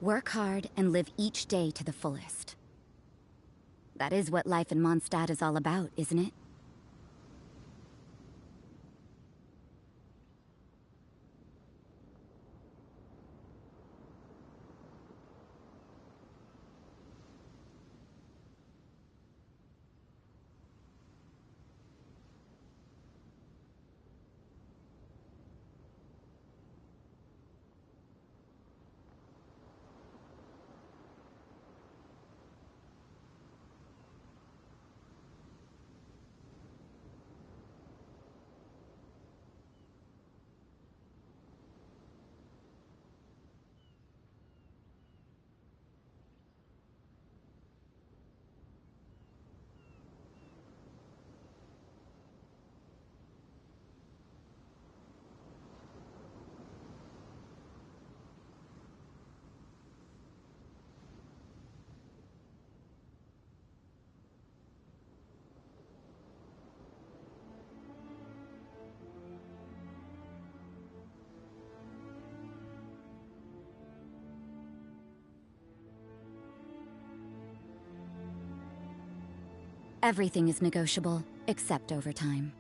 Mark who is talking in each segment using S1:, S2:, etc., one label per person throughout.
S1: Work hard and live each day to the fullest. That is what life in Mondstadt is all about, isn't it? Everything is negotiable, except overtime.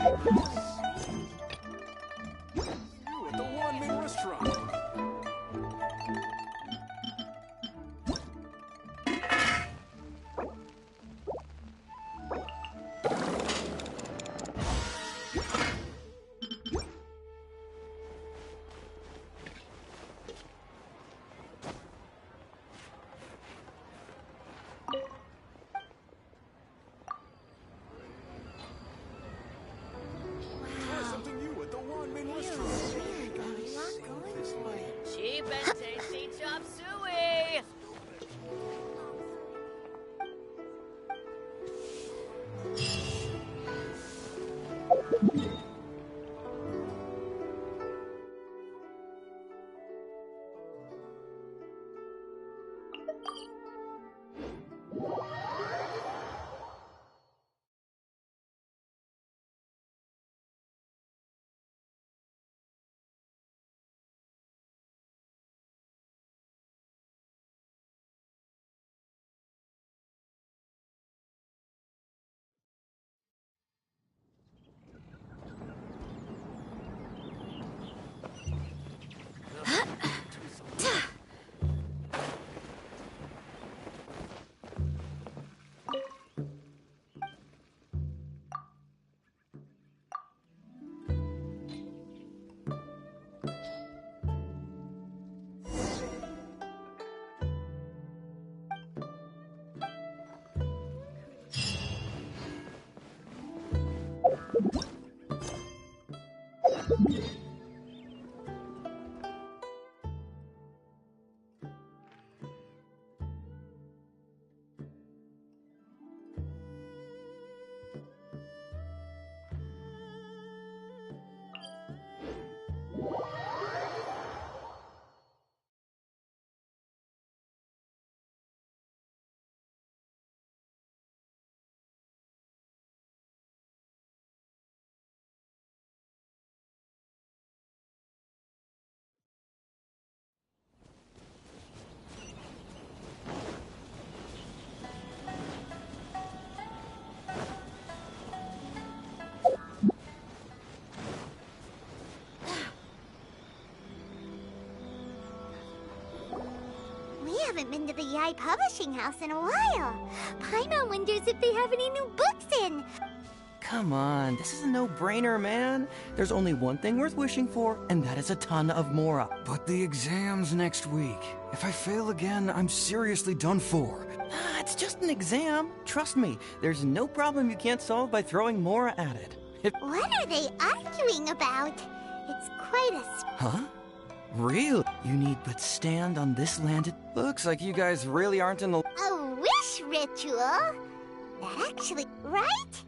S2: You at the one-man restaurant. Try something new at the one-man restaurant.
S3: Cheap and tasty chop suey!
S4: We haven't been to the Yai Publishing House in a while. Paimon wonders if they have any new books in.
S5: Come on, this is a no-brainer, man. There's only one thing worth wishing for, and that is a ton of Mora.
S2: But the exam's next week. If I fail again, I'm seriously done for.
S5: Ah, it's just an exam. Trust me, there's no problem you can't solve by throwing Mora at it.
S4: What are they arguing about? It's quite a...
S5: Huh? Really? You need but stand on this land. It
S2: Looks like you guys really aren't in the...
S4: A wish ritual? That actually... Right?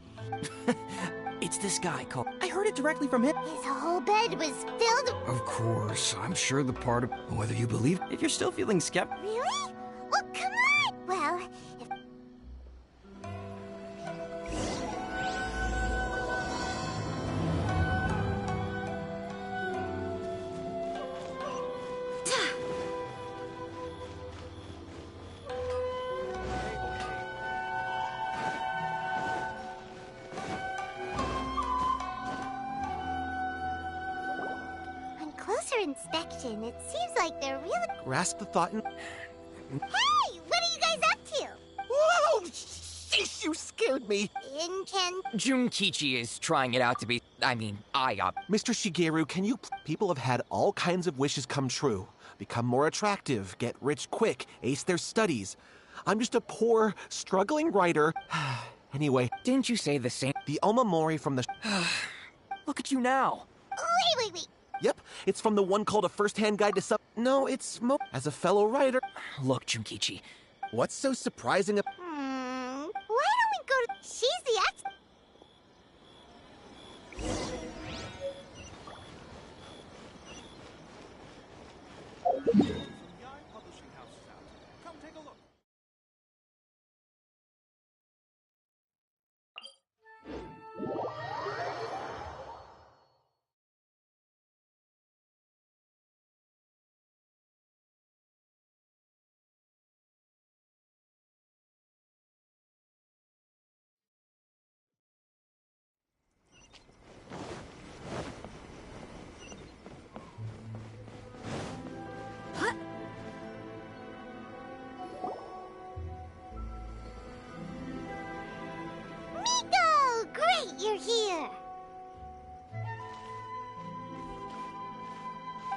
S5: It's this guy called... I heard it directly from him.
S4: His whole bed was filled...
S2: Of course, I'm sure the part of... Whether you believe...
S5: If you're still feeling skeptical...
S4: Really? Well, come on! Well, if... On closer inspection, it seems like they're really...
S6: Grasp the thought and...
S4: Hey! What are you guys up to?
S6: Whoa! Sheesh, you scared me!
S4: Inken...
S7: Junkichi is trying it out to be...
S6: Mr. Shigeru, can you... People have had all kinds of wishes come true. Become more attractive, get rich quick, ace their studies. I'm just a poor, struggling writer. Anyway,
S7: Didn't you say the same?
S6: the Omamori from the...
S7: Look at you now.
S4: Wait.
S6: Yep, it's from the one called A First-Hand Guide to Sub... No, it's As a fellow writer...
S7: Look, Junkichi.
S6: What's so surprising about...
S4: Why don't we go to... She's the expert.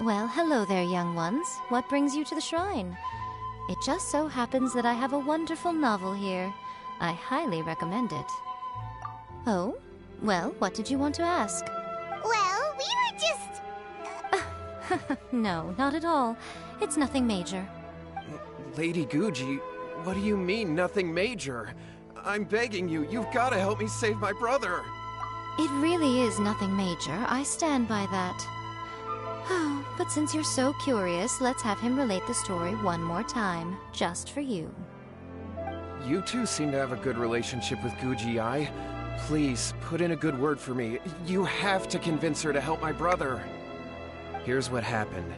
S8: Well, hello there, young ones. What brings you to the shrine? It just so happens that I have a wonderful novel here. I highly recommend it. Oh? Well, what did you want to ask?
S4: Well, we were just...
S8: No, not at all. It's nothing major.
S6: Lady Guji, what do you mean, nothing major? I'm begging you, you've got to help me save my brother.
S8: It really is nothing major. I stand by that. Oh, but since you're so curious, let's have him relate the story one more time, just for you.
S6: You two seem to have a good relationship with Guji-ai. Please, put in a good word for me. You have to convince her to help my brother. Here's what happened.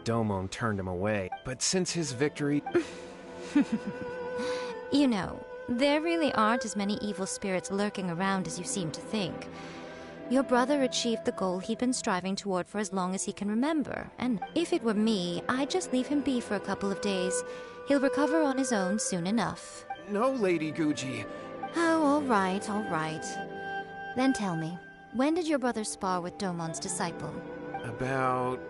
S6: Domon turned him away, but since his victory...
S8: You know, there really aren't as many evil spirits lurking around as you seem to think. Your brother achieved the goal he'd been striving toward for as long as he can remember, and if it were me, I'd just leave him be for a couple of days. He'll recover on his own soon enough.
S6: No, Lady Guji.
S8: Oh, all right, all right. Then tell me, when did your brother spar with Domon's disciple?
S6: About...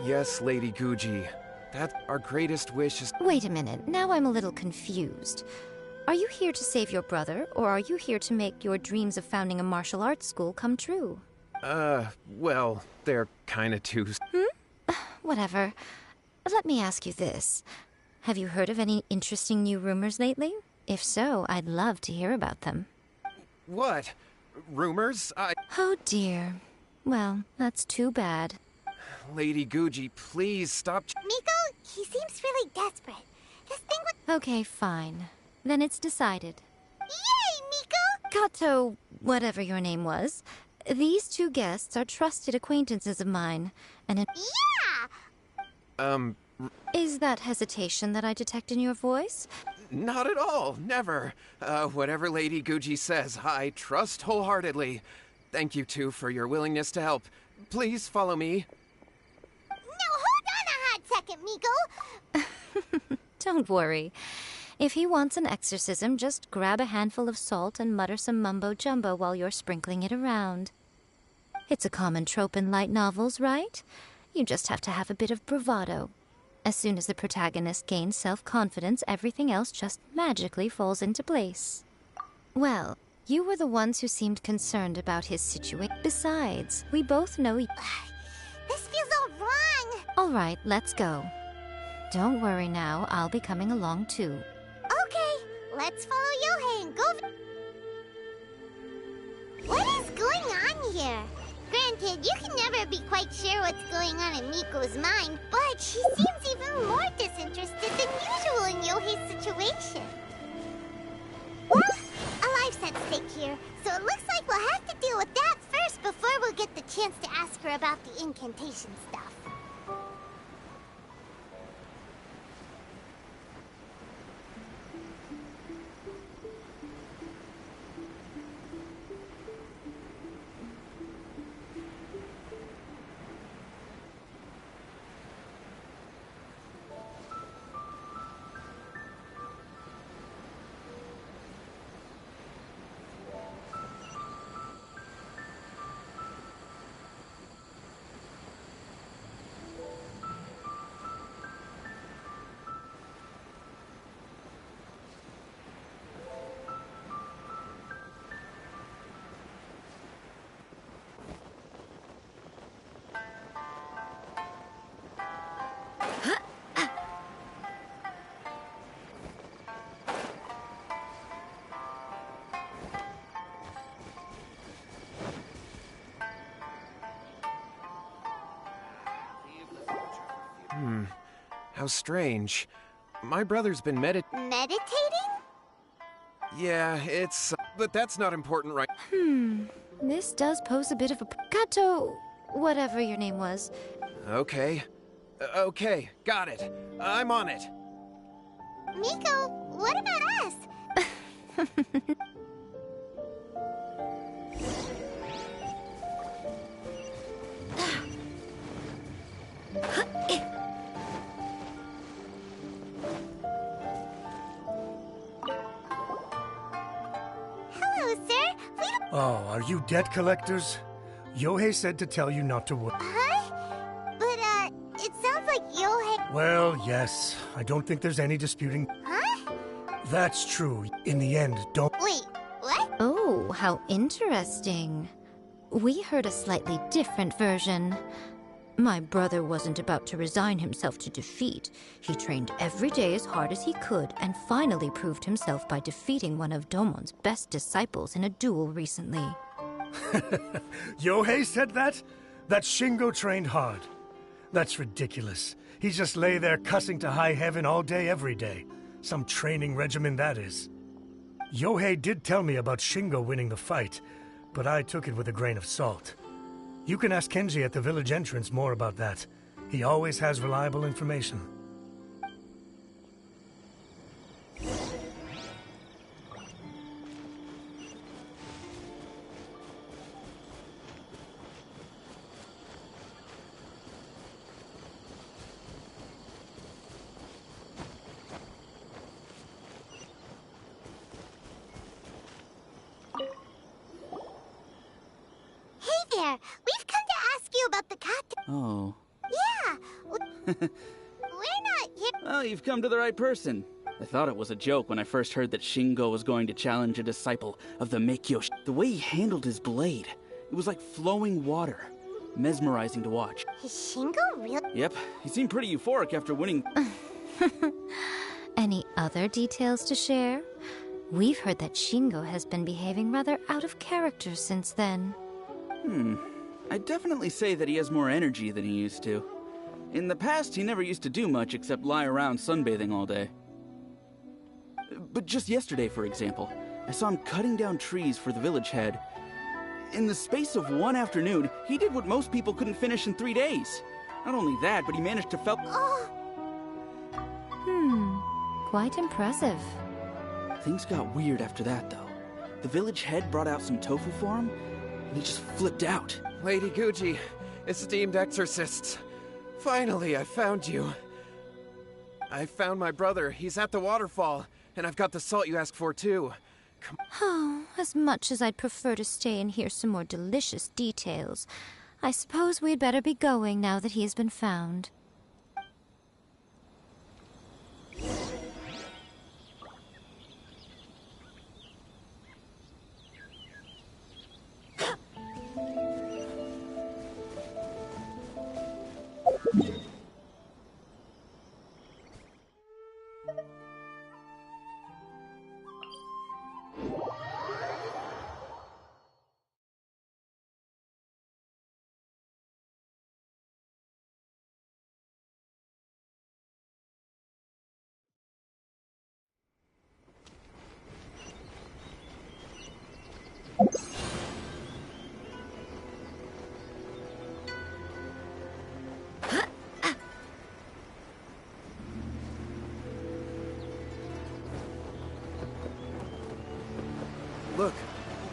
S6: Yes, Lady Guji. That's our greatest wish is...
S8: Wait a minute, now I'm a little confused. Are you here to save your brother, or are you here to make your dreams of founding a martial arts school come true?
S6: Well, they're kinda too...
S8: Whatever. Let me ask you this. Have you heard of any interesting new rumors lately? If so, I'd love to hear about them.
S6: What? Rumors?
S8: Oh dear. Well, that's too bad.
S6: Lady Guji, please stop...
S4: Miko, he seems really desperate. This thing with...
S8: Okay, fine. Then it's decided.
S4: Yay, Miko!
S8: Kato, whatever your name was, these two guests are trusted acquaintances of mine, and
S4: Yeah!
S8: Is that hesitation that I detect in your voice?
S6: Not at all. Never. Whatever Lady Guji says, I trust wholeheartedly. Thank you two for your willingness to help. Please follow me.
S4: Now hold on a hot second, Miko!
S8: Don't worry. If he wants an exorcism, just grab a handful of salt and mutter some mumbo-jumbo while you're sprinkling it around. It's a common trope in light novels, right? You just have to have a bit of bravado. As soon as the protagonist gains self-confidence, everything else just magically falls into place. Well, you were the ones who seemed concerned about his situation. Besides, we both know...
S4: This feels all wrong!
S8: All right, let's go. Don't worry now, I'll be coming along too.
S4: Okay, let's follow Yohei and go... What is going on here? Granted, you can never be quite sure what's going on in Miko's mind, but she seems even more disinterested than usual in Yohei's situation. Well, a life's at stake here, so it looks like we'll have to deal with that first before we'll get the chance to ask her about the incantation stuff.
S6: How strange. My brother's been
S4: Meditating?
S6: Yeah, it's... but that's not important, right?
S8: This does pose a bit of a... Kato, whatever your name was.
S6: Okay. Okay, got it. I'm on it.
S4: Miko, what about us? Hello, sir.
S9: Oh, are you debt collectors? Yohei said to tell you not to worry.
S4: Huh? Yohei...
S9: Well, yes. I don't think there's any disputing.
S4: Huh?
S9: That's true. In the end, don't...
S4: Wait, what?
S8: Oh, how interesting. We heard a slightly different version. My brother wasn't about to resign himself to defeat. He trained every day as hard as he could and finally proved himself by defeating one of Domon's best disciples in a duel recently.
S9: Yohei said that? That Shingo trained hard. That's ridiculous. He just lay there cussing to high heaven all day, every day. Some training regimen, that is. Yohei did tell me about Shingo winning the fight, but I took it with a grain of salt. You can ask Kenji at the village entrance more about that. He always has reliable information.
S4: We've come to ask you about the cat.
S10: Oh.
S4: Yeah. We're not here.
S10: Well, you've come to the right person. I thought it was a joke when I first heard that Shingo was going to challenge a disciple of the Meikyo. The way he handled his blade, it was like flowing water. Mesmerizing to watch.
S4: Is Shingo real?
S10: Yep, he seemed pretty euphoric after winning.
S8: Any other details to share? We've heard that Shingo has been behaving rather out of character since then.
S10: I'd definitely say that he has more energy than he used to. In the past, he never used to do much except lie around sunbathing all day. But just yesterday, for example, I saw him cutting down trees for the village head. In the space of one afternoon, he did what most people couldn't finish in 3 days. Not only that, but he managed to fell...
S8: Quite impressive.
S10: Things got weird after that, though. The village head brought out some tofu for him, and he just flipped out.
S6: Lady Guji, esteemed exorcists. Finally, I found you. I found my brother. He's at the waterfall, and I've got the salt you asked for, too.
S8: Oh, as much as I'd prefer to stay and hear some more delicious details, I suppose we'd better be going now that he has been found.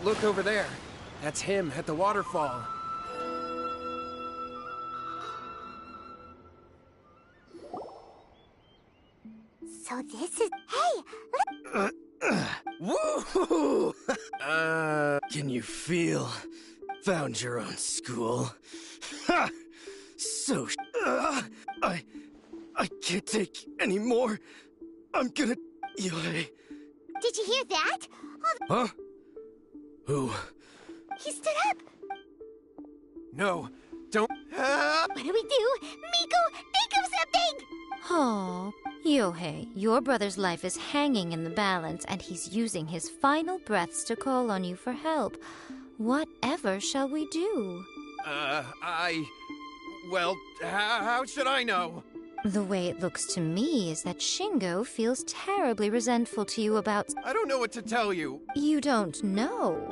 S6: Look over there. That's him at the waterfall.
S4: So this is... Hey!
S5: Woohoo! Can you feel? Found your own school. Ha! So I can't take any more. I'm gonna... Yohei.
S4: Did you hear that?
S5: Huh? Who?
S4: He stood up.
S6: No, don't...
S4: What do we do? Miko, think of something!
S8: Oh, Yohei, your brother's life is hanging in the balance, and he's using his final breaths to call on you for help. Whatever shall we do?
S6: Well, how should I know?
S8: The way it looks to me is that Shingo feels terribly resentful to you about...
S6: I don't know what to tell you.
S8: You don't know.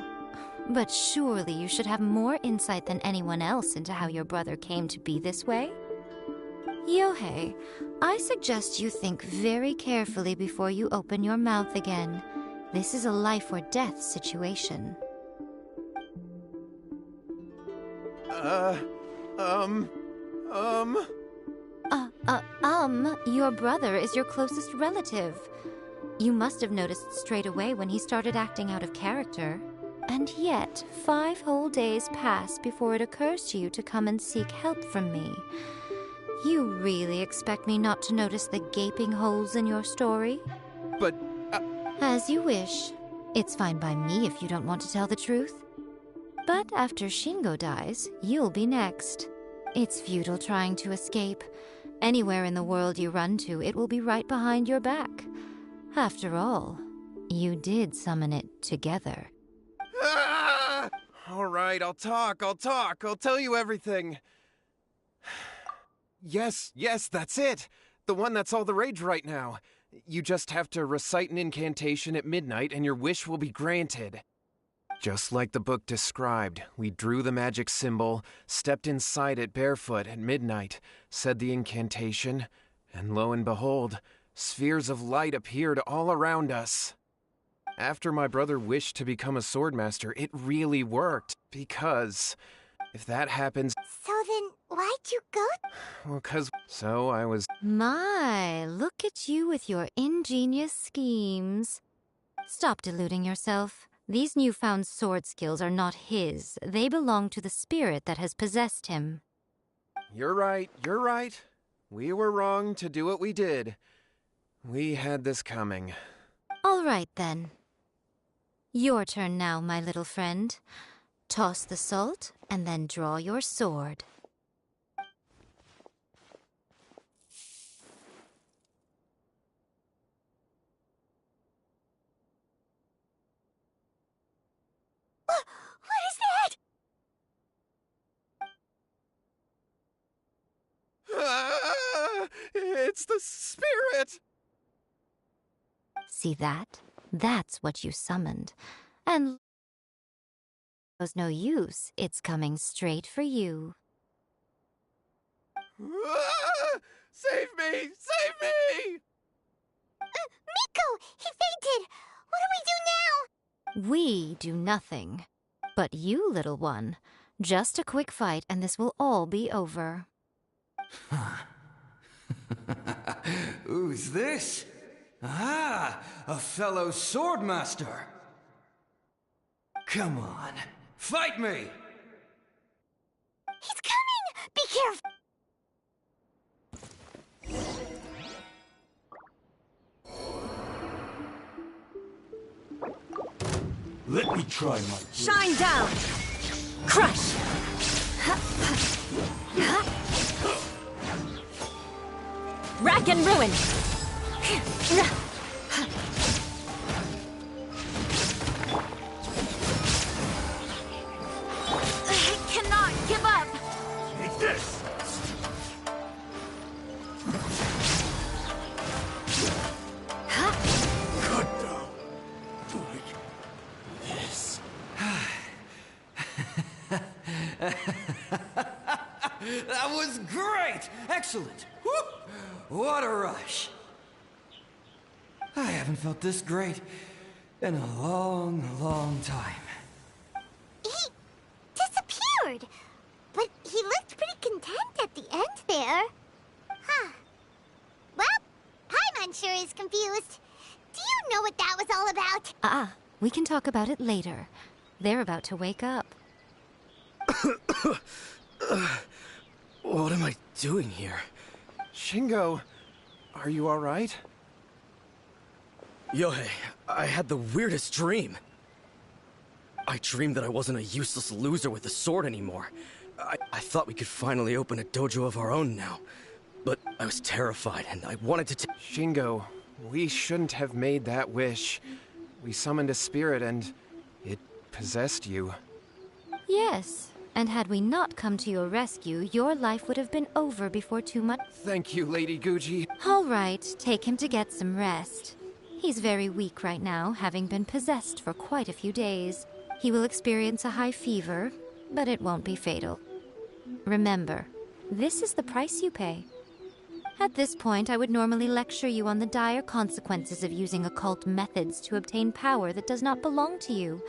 S8: But surely you should have more insight than anyone else into how your brother came to be this way? Yohei, I suggest you think very carefully before you open your mouth again. This is a life or death situation. Your brother is your closest relative. You must have noticed straight away when he started acting out of character. And yet, 5 whole days pass before it occurs to you to come and seek help from me. You really expect me not to notice the gaping holes in your story?
S6: But,
S8: As you wish. It's fine by me if you don't want to tell the truth. But after Shingo dies, you'll be next. It's futile trying to escape. Anywhere in the world you run to, it will be right behind your back. After all, you did summon it together.
S6: All right, I'll talk. I'll tell you everything. Yes, that's it. The one that's all the rage right now. You just have to recite an incantation at midnight and your wish will be granted. Just like the book described, we drew the magic symbol, stepped inside it barefoot at midnight, said the incantation, and lo and behold, spheres of light appeared all around us. After my brother wished to become a swordmaster, it really worked, because if that happens...
S4: So then, why'd you go?
S6: Well, so I was...
S8: My, look at you with your ingenious schemes. Stop deluding yourself. These newfound sword skills are not his. They belong to the spirit that has possessed him.
S6: You're right. We were wrong to do what we did. We had this coming.
S8: All right, then. Your turn now, my little friend. Toss the salt, and then draw your sword.
S4: What is that?
S6: It's the spirit!
S8: See that? That's what you summoned. And there's no use. It's coming straight for you.
S6: Save me! Save me!
S4: Miko! He fainted! What do we do now?
S8: We do nothing. But you, little one, just a quick fight and this will all be over.
S2: Who's this? Ah, a fellow swordmaster. Come on, fight me!
S4: He's coming! Be careful!
S9: Let me try my...
S3: Shine down! Crush! Rack and ruin! I cannot give up!
S9: Take this! Good now. Like this.
S2: That was great! Excellent! Woo! What a rush! I haven't felt this great in a long, long time.
S4: He disappeared! But he looked pretty content at the end there. Huh. Well, I'm unsure is confused. Do you know what that was all about?
S8: We can talk about it later. They're about to wake up.
S11: What am I doing here?
S6: Shingo, are you alright?
S11: Yohei, I had the weirdest dream. I dreamed that I wasn't a useless loser with a sword anymore. I thought we could finally open a dojo of our own now. But I was terrified and I wanted to
S6: Shingo, we shouldn't have made that wish. We summoned a spirit and it possessed you.
S8: Yes, and had we not come to your rescue, your life would have been over before too much...
S6: Thank you, Lady Guji.
S8: All right, take him to get some rest. He's very weak right now, having been possessed for quite a few days. He will experience a high fever, but it won't be fatal. Remember, this is the price you pay. At this point, I would normally lecture you on the dire consequences of using occult methods to obtain power that does not belong to you.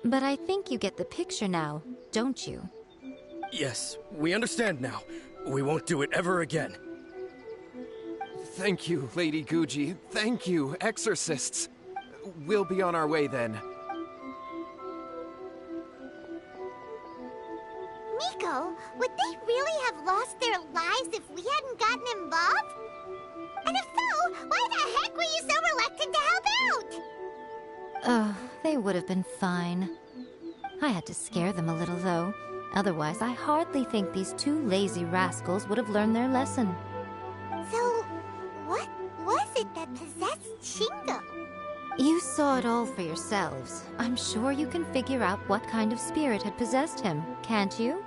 S8: But I think you get the picture now, don't you?
S11: Yes, we understand now. We won't do it ever again.
S6: Thank you, Lady Guji. Thank you, exorcists. We'll be on our way then.
S4: Miko, would they really have lost their lives if we hadn't
S8: They would have been fine. I had to scare them a little, though. Otherwise, I hardly think these two lazy rascals would have learned their lesson.
S4: So, what was it that possessed Shingo?
S8: You saw it all for yourselves. I'm sure you can figure out what kind of spirit had possessed him, can't you?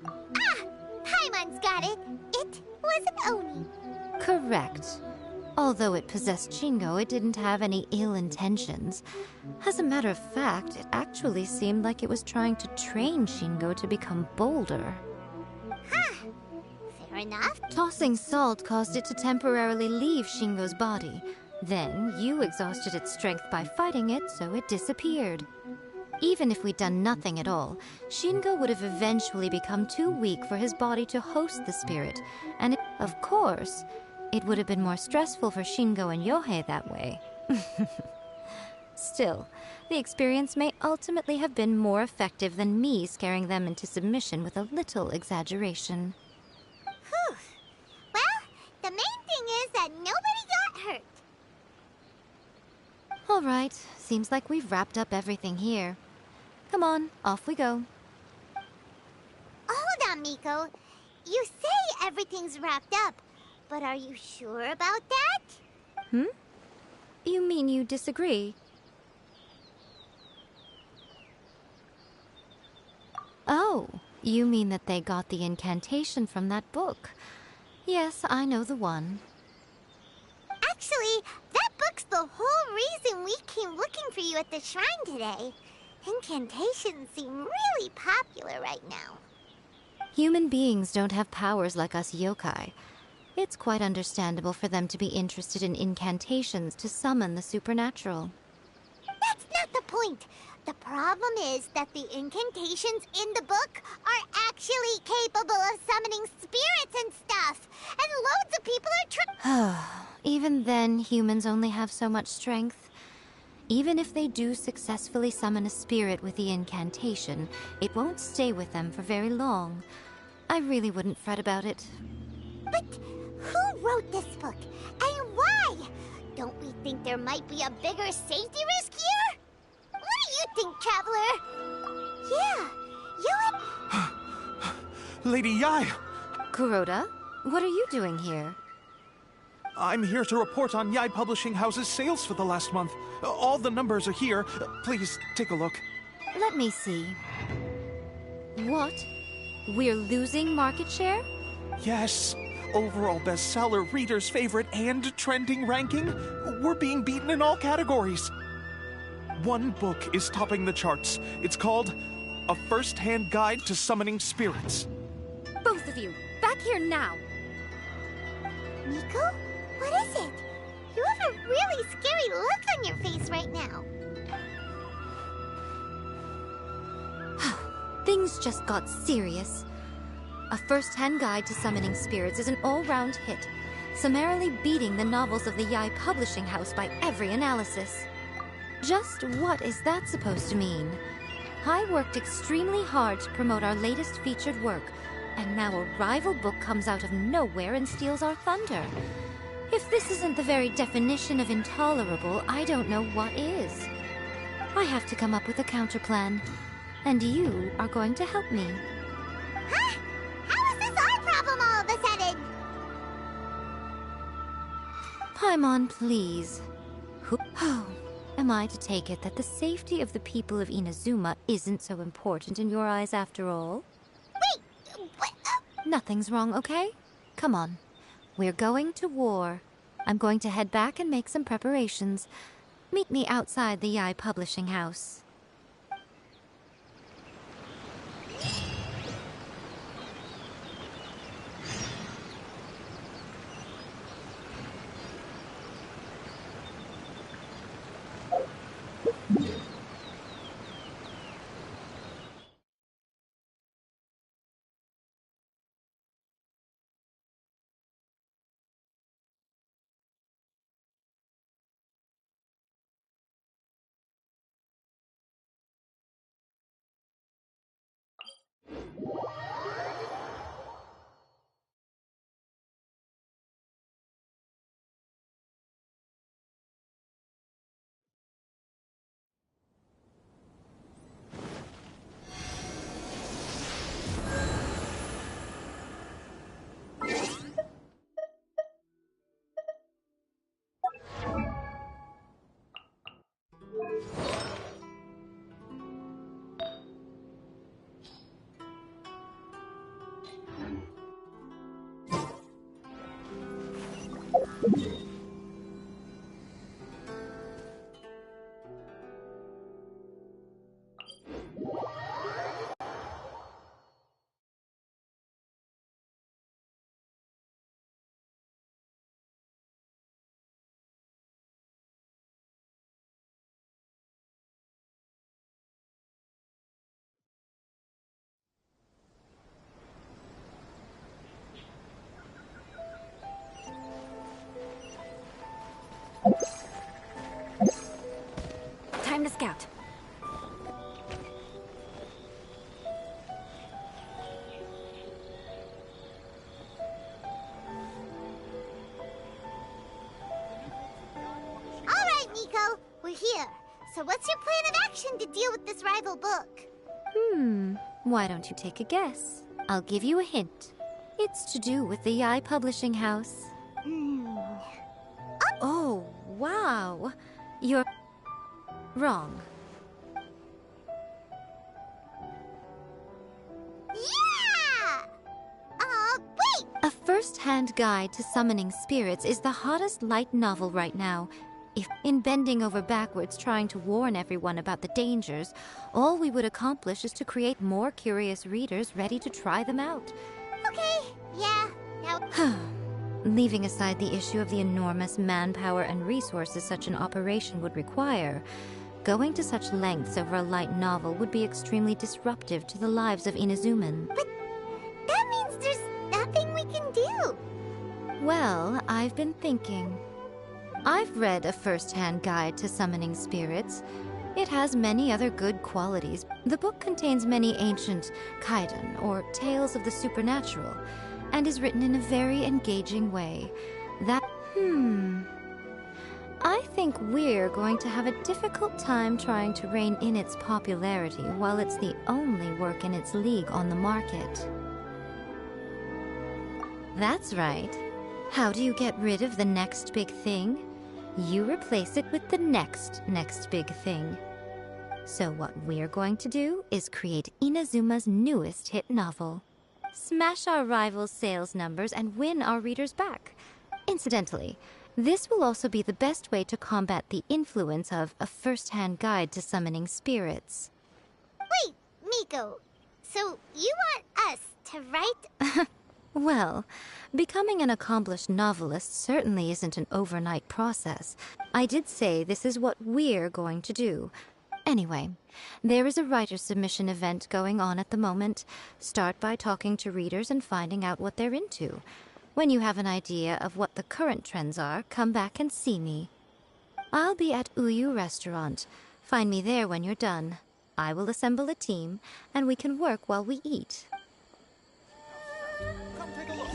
S4: Ah! Paimon's got it! It was an Oni.
S8: Correct. Although it possessed Shingo, it didn't have any ill intentions. As a matter of fact, it actually seemed like it was trying to train Shingo to become bolder.
S4: Huh. Fair enough.
S8: Tossing salt caused it to temporarily leave Shingo's body. Then, you exhausted its strength by fighting it, so it disappeared. Even if we'd done nothing at all, Shingo would have eventually become too weak for his body to host the spirit, and of course, it would have been more stressful for Shingo and Yohei that way. Still, the experience may ultimately have been more effective than me scaring them into submission with a little exaggeration.
S4: Whew. Well, the main thing is that nobody got hurt.
S8: All right, seems like we've wrapped up everything here. Come on, off we go.
S4: Hold on, Miko. You say everything's wrapped up, but are you sure about that?
S8: You mean you disagree? Oh, you mean that they got the incantation from that book. Yes, I know the one.
S4: Actually, that book's the whole reason we came looking for you at the shrine today. Incantations seem really popular right now.
S8: Human beings don't have powers like us yokai. It's quite understandable for them to be interested in incantations to summon the supernatural.
S4: That's not the point. The problem is that the incantations in the book are actually capable of summoning spirits and stuff. And loads of people are
S8: Even then, humans only have so much strength. Even if they do successfully summon a spirit with the incantation, it won't stay with them for very long. I really wouldn't fret about it.
S4: But who wrote this book? And why? Don't we think there might be a bigger safety risk here? What do you think, Traveler? Yeah, you and...
S6: Lady Yai!
S8: Kuroda, what are you doing here?
S6: I'm here to report on Yai Publishing House's sales for the last month. All the numbers are here. Please, take a look.
S8: Let me see. What? We're losing market share?
S6: Yes. Overall bestseller, reader's favorite, and trending ranking. We're being beaten in all categories. One book is topping the charts. It's called A First-Hand Guide to Summoning Spirits.
S8: Both of you, back here now!
S4: Miko? What is it? You have a really scary look on your face right now.
S8: Things just got serious. A First-Hand Guide to Summoning Spirits is an all-round hit, summarily beating the novels of the Yai Publishing House by every analysis. Just what is that supposed to mean? I worked extremely hard to promote our latest featured work, and now a rival book comes out of nowhere and steals our thunder. If this isn't the very definition of intolerable, I don't know what is. I have to come up with a counterplan, and you are going to help me.
S4: Huh? How is this our problem all of a sudden?
S8: Paimon, please. Oh, am I to take it that the safety of the people of Inazuma isn't so important in your eyes after all?
S4: Wait, what?
S8: Nothing's wrong, okay? Come on. We're going to war. I'm going to head back and make some preparations. Meet me outside the Yai Publishing House.
S1: Time to scout.
S4: All right, Nico, we're here. So what's your plan of action to deal with this rival book?
S8: Why don't you take a guess? I'll give you a hint. It's to do with the Yai Publishing House. Oh, wow. You're wrong.
S4: Yeah! Wait!
S8: A first-hand guide to summoning spirits is the hottest light novel right now. If in bending over backwards trying to warn everyone about the dangers, all we would accomplish is to create more curious readers ready to try them out.
S4: Okay, yeah, now...
S8: Leaving aside the issue of the enormous manpower and resources such an operation would require, going to such lengths over a light novel would be extremely disruptive to the lives of Inazuman.
S4: But that means there's nothing we can do.
S8: Well, I've been thinking. I've read a first-hand guide to summoning spirits. It has many other good qualities. The book contains many ancient kaiden, or tales of the supernatural, and is written in a very engaging way. I think we're going to have a difficult time trying to rein in its popularity while it's the only work in its league on the market. That's right. How do you get rid of the next big thing? You replace it with the next big thing. So what we're going to do is create Inazuma's newest hit novel. Smash our rivals' sales numbers and win our readers back. Incidentally, this will also be the best way to combat the influence of a first-hand guide to summoning spirits.
S4: Wait, Miko, so you want us to write...
S8: Well, becoming an accomplished novelist certainly isn't an overnight process. I did say this is what we're going to do. Anyway, there is a writer's submission event going on at the moment. Start by talking to readers and finding out what they're into. When you have an idea of what the current trends are, come back and see me. I'll be at Uyu Restaurant. Find me there when you're done. I will assemble a team, and we can work while we eat.
S6: Come take a look.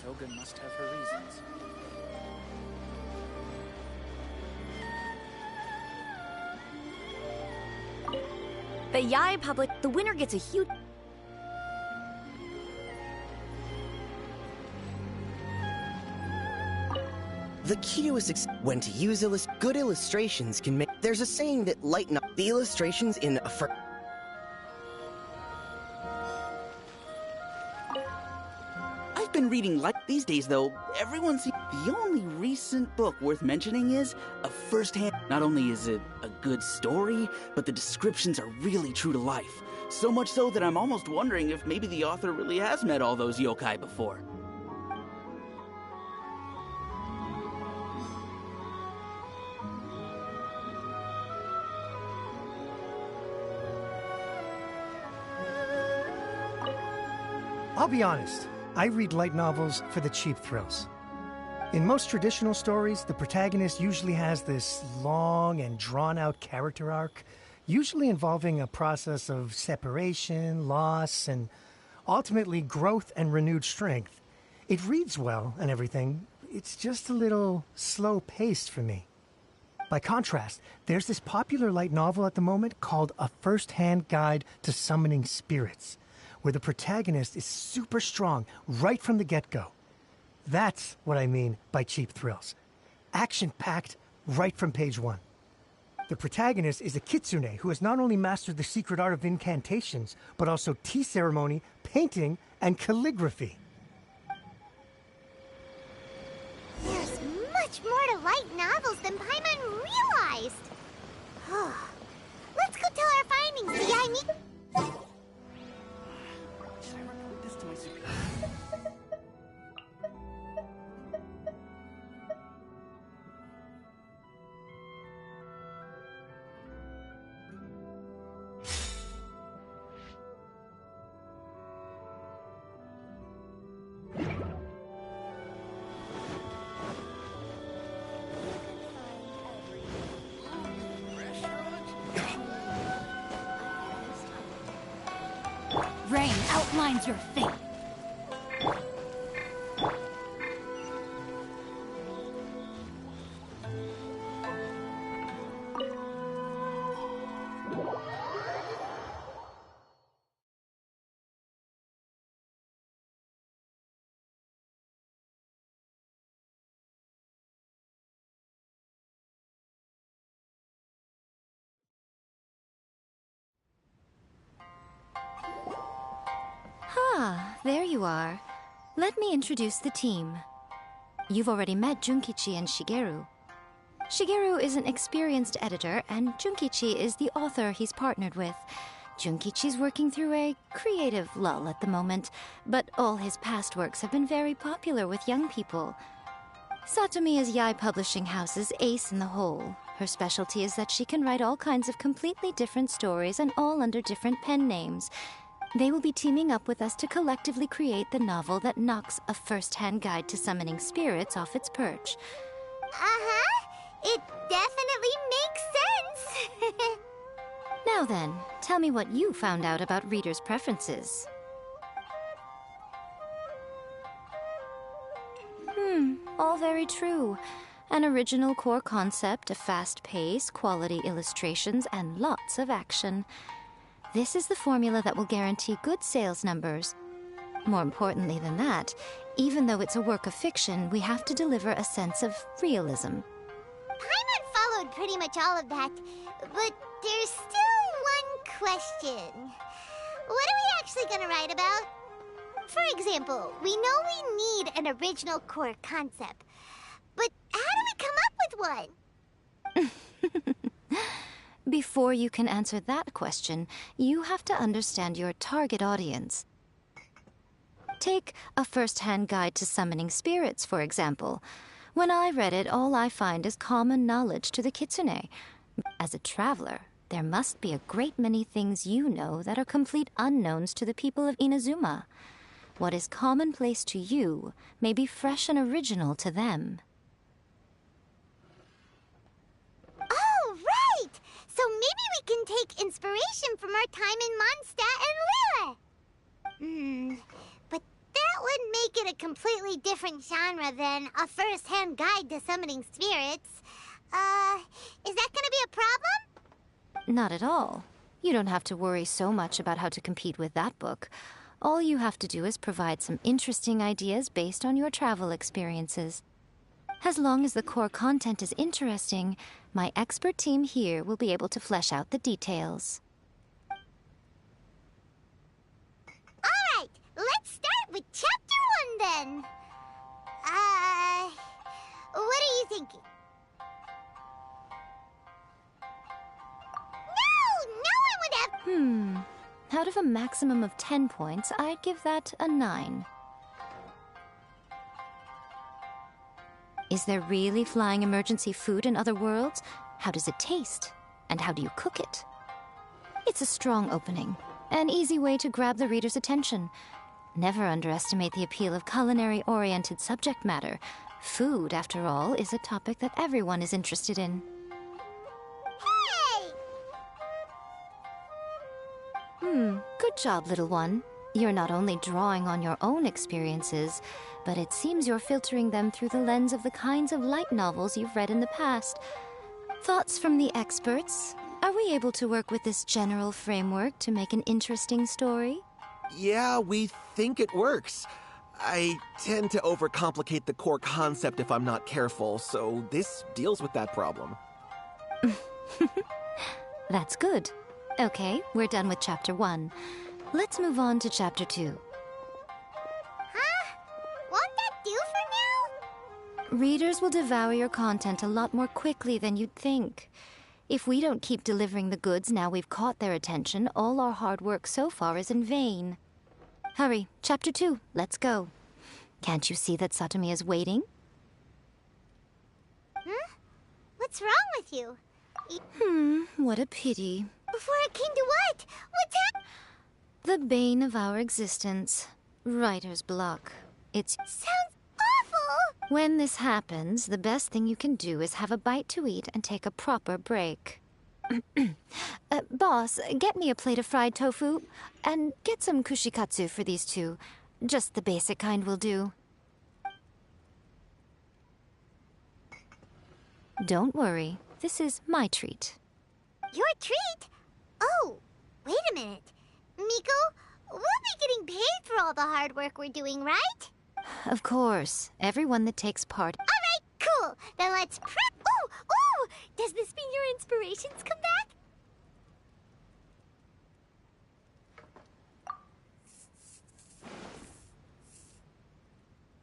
S10: Shogun must have her reasons.
S1: The Yai public, the winner gets a huge...
S11: The key to when to use good illustrations can make. There's a saying that lighten up the illustrations in a
S10: I've been reading these days, though. Everyone seems the only recent book worth mentioning is a first-hand. Not only is it a good story, but the descriptions are really true to life. So much so that I'm almost wondering if maybe the author really has met all those yokai before.
S9: I'll be honest, I read light novels for the cheap thrills. In most traditional stories, the protagonist usually has this long and drawn-out character arc, usually involving a process of separation, loss, and ultimately growth and renewed strength. It reads well and everything, it's just a little slow-paced for me. By contrast, there's this popular light novel at the moment called A First-Hand Guide to Summoning Spirits, where the protagonist is super strong right from the get-go. That's what I mean by cheap thrills. Action-packed right from page 1. The protagonist is a Kitsune who has not only mastered the secret art of incantations, but also tea ceremony, painting, and calligraphy.
S4: There's much more to light novels than Paimon realized. Let's go tell our findings to Yaimi.
S10: Should I report this to my superior?
S1: Rain outlines your fate.
S8: Ah, there you are. Let me introduce the team. You've already met Junkichi and Shigeru. Shigeru is an experienced editor, and Junkichi is the author he's partnered with. Junkichi's working through a creative lull at the moment, but all his past works have been very popular with young people. Satomi is Yae Publishing House's ace in the hole. Her specialty is that she can write all kinds of completely different stories and all under different pen names. They will be teaming up with us to collectively create the novel that knocks a first-hand guide to summoning spirits off its perch.
S4: It definitely makes sense.
S8: Now then, tell me what you found out about readers' preferences. All very true. An original core concept, a fast pace, quality illustrations, and lots of action. This is the formula that will guarantee good sales numbers. More importantly than that, even though it's a work of fiction, we have to deliver a sense of realism.
S4: Paimon followed pretty much all of that, but there's still one question. What are we actually gonna write about? For example, we know we need an original core concept, but how do we come up with one?
S8: Before you can answer that question, you have to understand your target audience. Take a first-hand guide to summoning spirits, for example. When I read it, all I find is common knowledge to the Kitsune. As a traveler, there must be a great many things you know that are complete unknowns to the people of Inazuma. What is commonplace to you may be fresh and original to them.
S4: Oh, right! So maybe we can take inspiration from our time in Mondstadt and Liyue. But that would make it a completely different genre than a first-hand guide to summoning spirits. Is that gonna be a problem?
S8: Not at all. You don't have to worry so much about how to compete with that book. All you have to do is provide some interesting ideas based on your travel experiences. As long as the core content is interesting, my expert team here will be able to flesh out the details.
S4: Alright, let's start with Chapter 1 then. What are you thinking? No one would have...
S8: Out of a maximum of 10 points, I'd give that a 9. Is there really flying emergency food in other worlds? How does it taste? And how do you cook it? It's a strong opening, an easy way to grab the reader's attention. Never underestimate the appeal of culinary-oriented subject matter. Food, after all, is a topic that everyone is interested in. Good job, little one. You're not only drawing on your own experiences, but it seems you're filtering them through the lens of the kinds of light novels you've read in the past. Thoughts from the experts? Are we able to work with this general framework to make an interesting story?
S6: Yeah, we think it works. I tend to overcomplicate the core concept if I'm not careful, so this deals with that problem.
S8: That's good. Okay, we're done with Chapter 1. Let's move on to Chapter 2.
S4: Huh? Won't that do for now?
S8: Readers will devour your content a lot more quickly than you'd think. If we don't keep delivering the goods now we've caught their attention, all our hard work so far is in vain. Hurry, Chapter 2, let's go. Can't you see that Satomi is waiting?
S4: Huh? What's wrong with you?
S8: What a pity.
S4: Before it came to what? What's that?
S8: The bane of our existence. Writer's block. It's...
S4: Sounds awful!
S8: When this happens, the best thing you can do is have a bite to eat and take a proper break. Boss, get me a plate of fried tofu, and get some kushikatsu for these two. Just the basic kind will do. Don't worry, this is my treat.
S4: Your treat? Oh, wait a minute. Miko, we'll be getting paid for all the hard work we're doing, right?
S8: Of course, everyone that takes part...
S4: All right, cool. Then let's prep... Ooh! Does this mean your inspirations come back?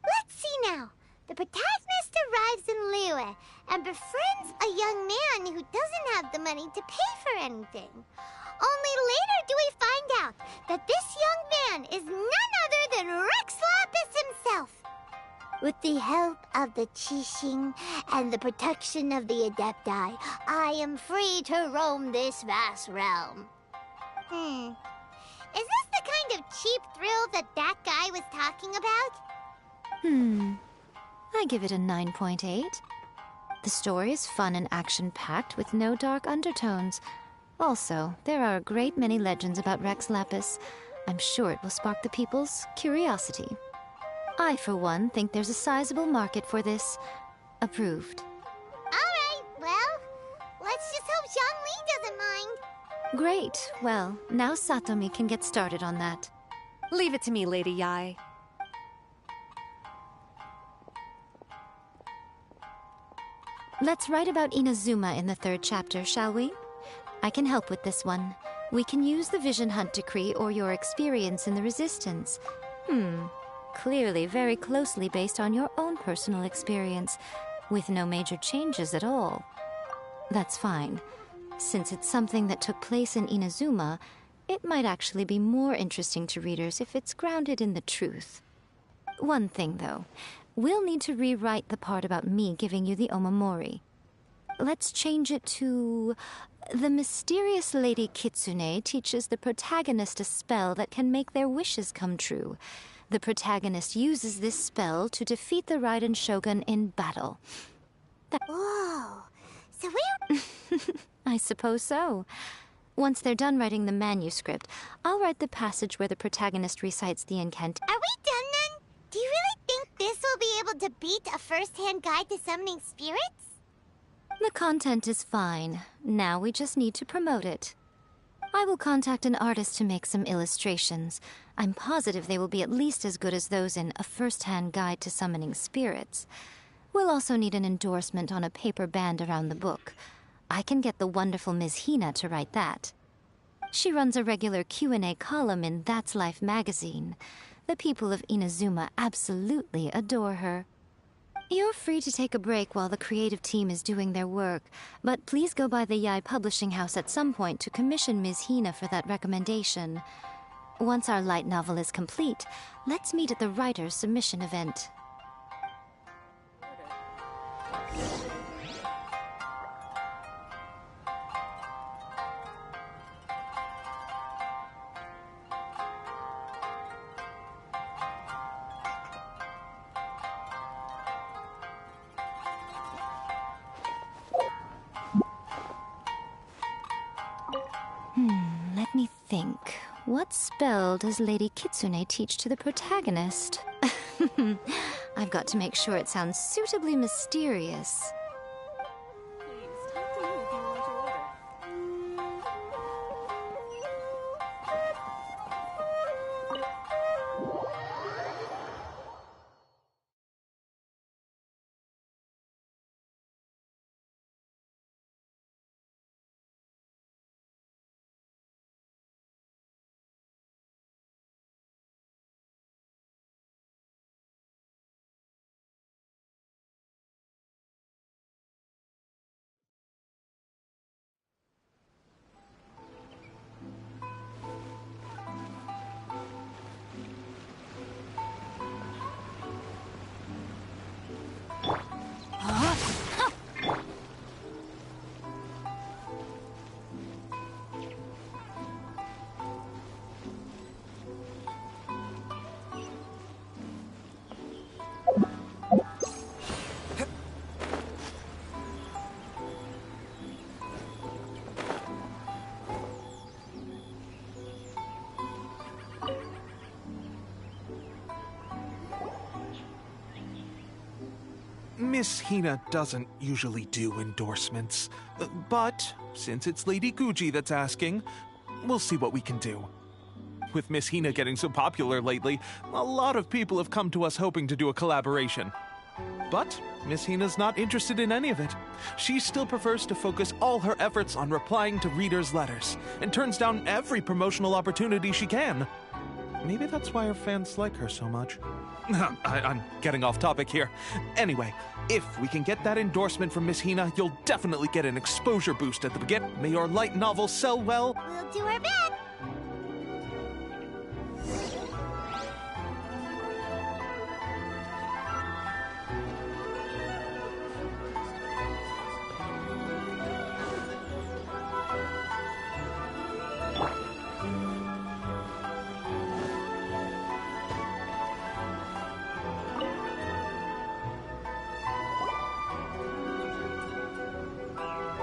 S4: Let's see now. The protagonist arrives in Liyue and befriends a young man who doesn't have the money to pay for anything. Only later do we find out that this young man is none other than Rex Lapis himself. With the help of the Qixing and the protection of the Adepti, I am free to roam this vast realm. Is this the kind of cheap thrill that guy was talking about?
S8: I give it a 9.8. The story is fun and action-packed with no dark undertones. Also, there are a great many legends about Rex Lapis. I'm sure it will spark the people's curiosity. I, for one, think there's a sizable market for this. Approved.
S4: All right, well, let's just hope Jean-Lee doesn't mind.
S8: Great. Well, now Satomi can get started on that.
S12: Leave it to me, Lady Yae.
S8: Let's write about Inazuma in the 3rd chapter, shall we? I can help with this one. We can use the Vision Hunt Decree or your experience in the Resistance. Clearly very closely based on your own personal experience, with no major changes at all. That's fine. Since it's something that took place in Inazuma, it might actually be more interesting to readers if it's grounded in the truth. One thing, though. We'll need to rewrite the part about me giving you the Omamori. Let's change it to... The mysterious Lady Kitsune teaches the protagonist a spell that can make their wishes come true. The protagonist uses this spell to defeat the Raiden Shogun in battle.
S4: Whoa! So we're...
S8: I suppose so. Once they're done writing the manuscript, I'll write the passage where the protagonist recites the incantation.
S4: Are we done then? Do you really think this will be able to beat a first-hand guide to summoning spirits?
S8: The content is fine. Now we just need to promote it. I will contact an artist to make some illustrations. I'm positive they will be at least as good as those in A First-Hand Guide to Summoning Spirits. We'll also need an endorsement on a paper band around the book. I can get the wonderful Ms. Hina to write that. She runs a regular Q&A column in That's Life magazine. The people of Inazuma absolutely adore her. You're free to take a break while the creative team is doing their work, but please go by the Yae Publishing House at some point to commission Ms. Hina for that recommendation. Once our light novel is complete, let's meet at the writer's submission event. Let me think. What spell does Lady Kitsune teach to the protagonist? I've got to make sure it sounds suitably mysterious.
S6: Miss Hina doesn't usually do endorsements, but since it's Lady Guji that's asking, we'll see what we can do. With Miss Hina getting so popular lately, a lot of people have come to us hoping to do a collaboration. But Miss Hina's not interested in any of it. She still prefers to focus all her efforts on replying to readers' letters, and turns down every promotional opportunity she can. Maybe that's why her fans like her so much. I'm getting off topic here. Anyway, if we can get that endorsement from Miss Hina, you'll definitely get an exposure boost at the beginning. May your light novel sell well.
S4: We'll do our best.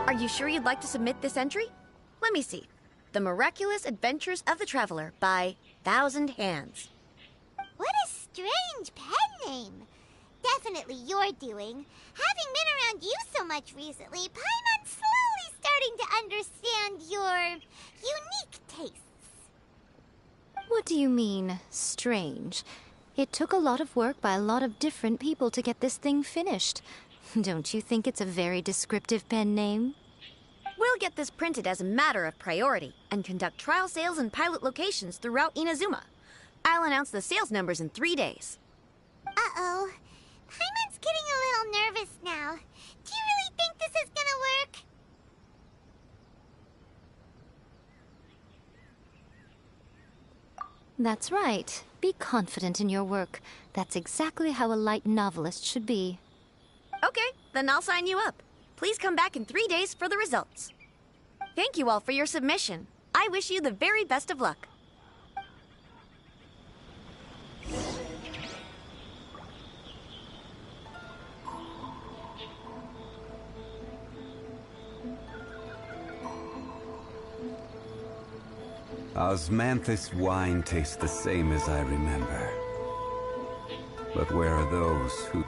S13: Are you sure you'd like to submit this entry? Let me see. The Miraculous Adventures of the Traveler by Thousand Hands.
S4: What a strange pen name. Definitely your doing. Having been around you so much recently, Paimon's slowly starting to understand your unique tastes.
S8: What do you mean, strange? It took a lot of work by a lot of different people to get this thing finished. Don't you think it's a very descriptive pen name?
S13: We'll get this printed as a matter of priority and conduct trial sales in pilot locations throughout Inazuma. I'll announce the sales numbers in 3 days.
S4: Uh-oh. Paimon's getting a little nervous now. Do you really think this is gonna work?
S8: That's right. Be confident in your work. That's exactly how a light novelist should be.
S13: Okay, then I'll sign you up. Please come back in 3 days for the results. Thank you all for your submission. I wish you the very best of luck.
S14: Osmanthus wine tastes the same as I remember. But where are those who...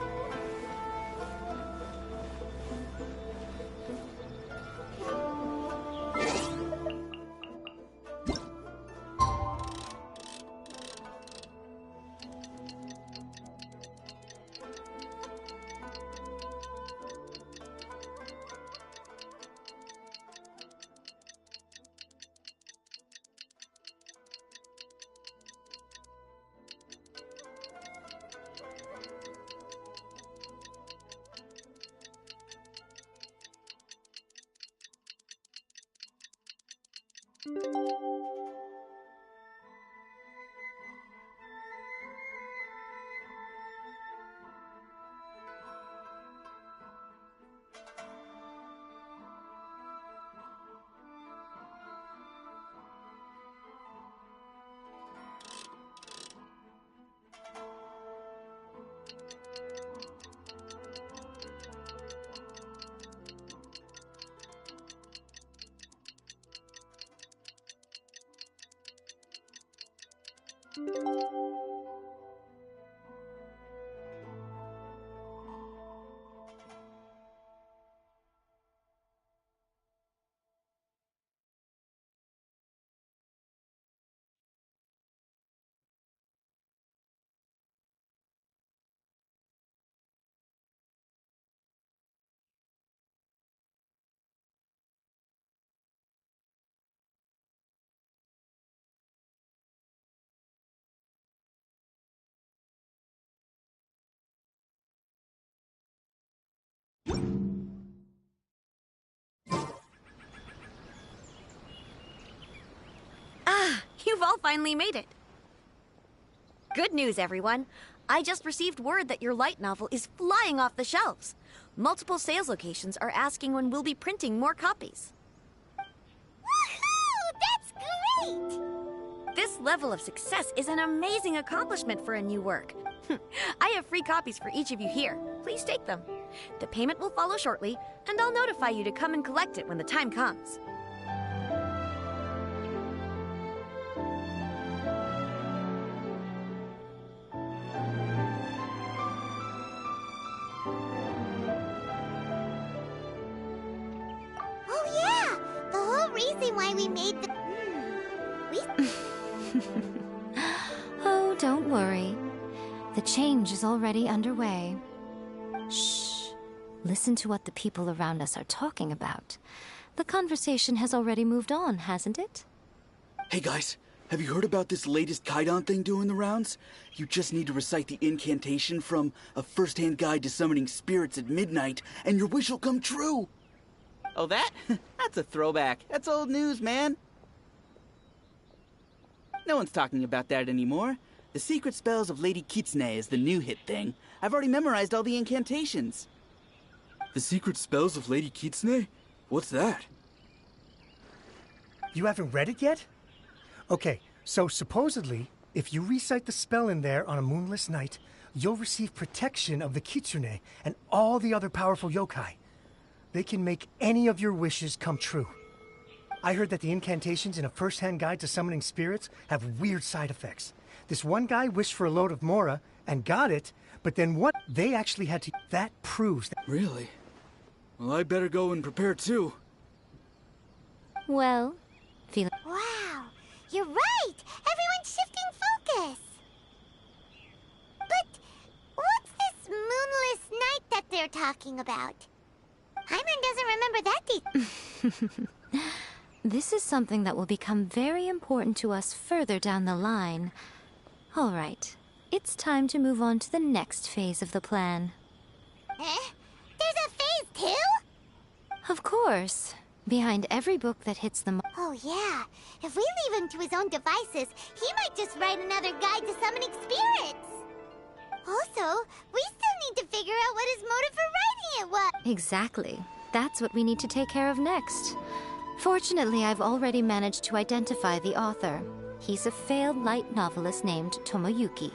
S13: You've all finally made it. Good news, everyone. I just received word that your light novel is flying off the shelves. Multiple sales locations are asking when we'll be printing more copies.
S4: Woohoo! That's great!
S13: This level of success is an amazing accomplishment for a new work. I have free copies for each of you here. Please take them. The payment will follow shortly, and I'll notify you to come and collect it when the time comes.
S4: reason why we made the...
S8: Oh, don't worry. The change is already underway. Shh. Listen to what the people around us are talking about. The conversation has already moved on, hasn't it?
S10: Hey guys, have you heard about this latest Kaidan thing doing the rounds? You just need to recite the incantation from A First-Hand Guide to Summoning Spirits at Midnight, and your wish will come true! Oh, that? That's a throwback. That's old news, man. No one's talking about that anymore. The Secret Spells of Lady Kitsune is the new hit thing. I've already memorized all the incantations. The Secret Spells of Lady Kitsune? What's that?
S9: You haven't read it yet? Okay, so supposedly, if you recite the spell in there on a moonless night, you'll receive protection of the Kitsune and all the other powerful yokai. They can make any of your wishes come true. I heard that the incantations in A First-Hand Guide to Summoning Spirits have weird side effects. This one guy wished for a load of Mora and got it, but then what they actually had to... That proves that...
S10: Really? Well, I better go and prepare too.
S8: Well,
S4: Wow, you're right! Everyone's shifting focus! But what's this moonless night that they're talking about? Hyman doesn't remember that detail.
S8: This is something that will become very important to us further down the line. All right, it's time to move on to the next phase of the plan.
S4: Eh? There's a phase 2?
S8: Of course. Behind every book that hits the
S4: Oh yeah, if we leave him to his own devices, he might just write another guide to summoning spirits. Also, we still need to figure out what his motive for writing it was.
S8: Exactly. That's what we need to take care of next. Fortunately, I've already managed to identify the author. He's a failed light novelist named Tomoyuki.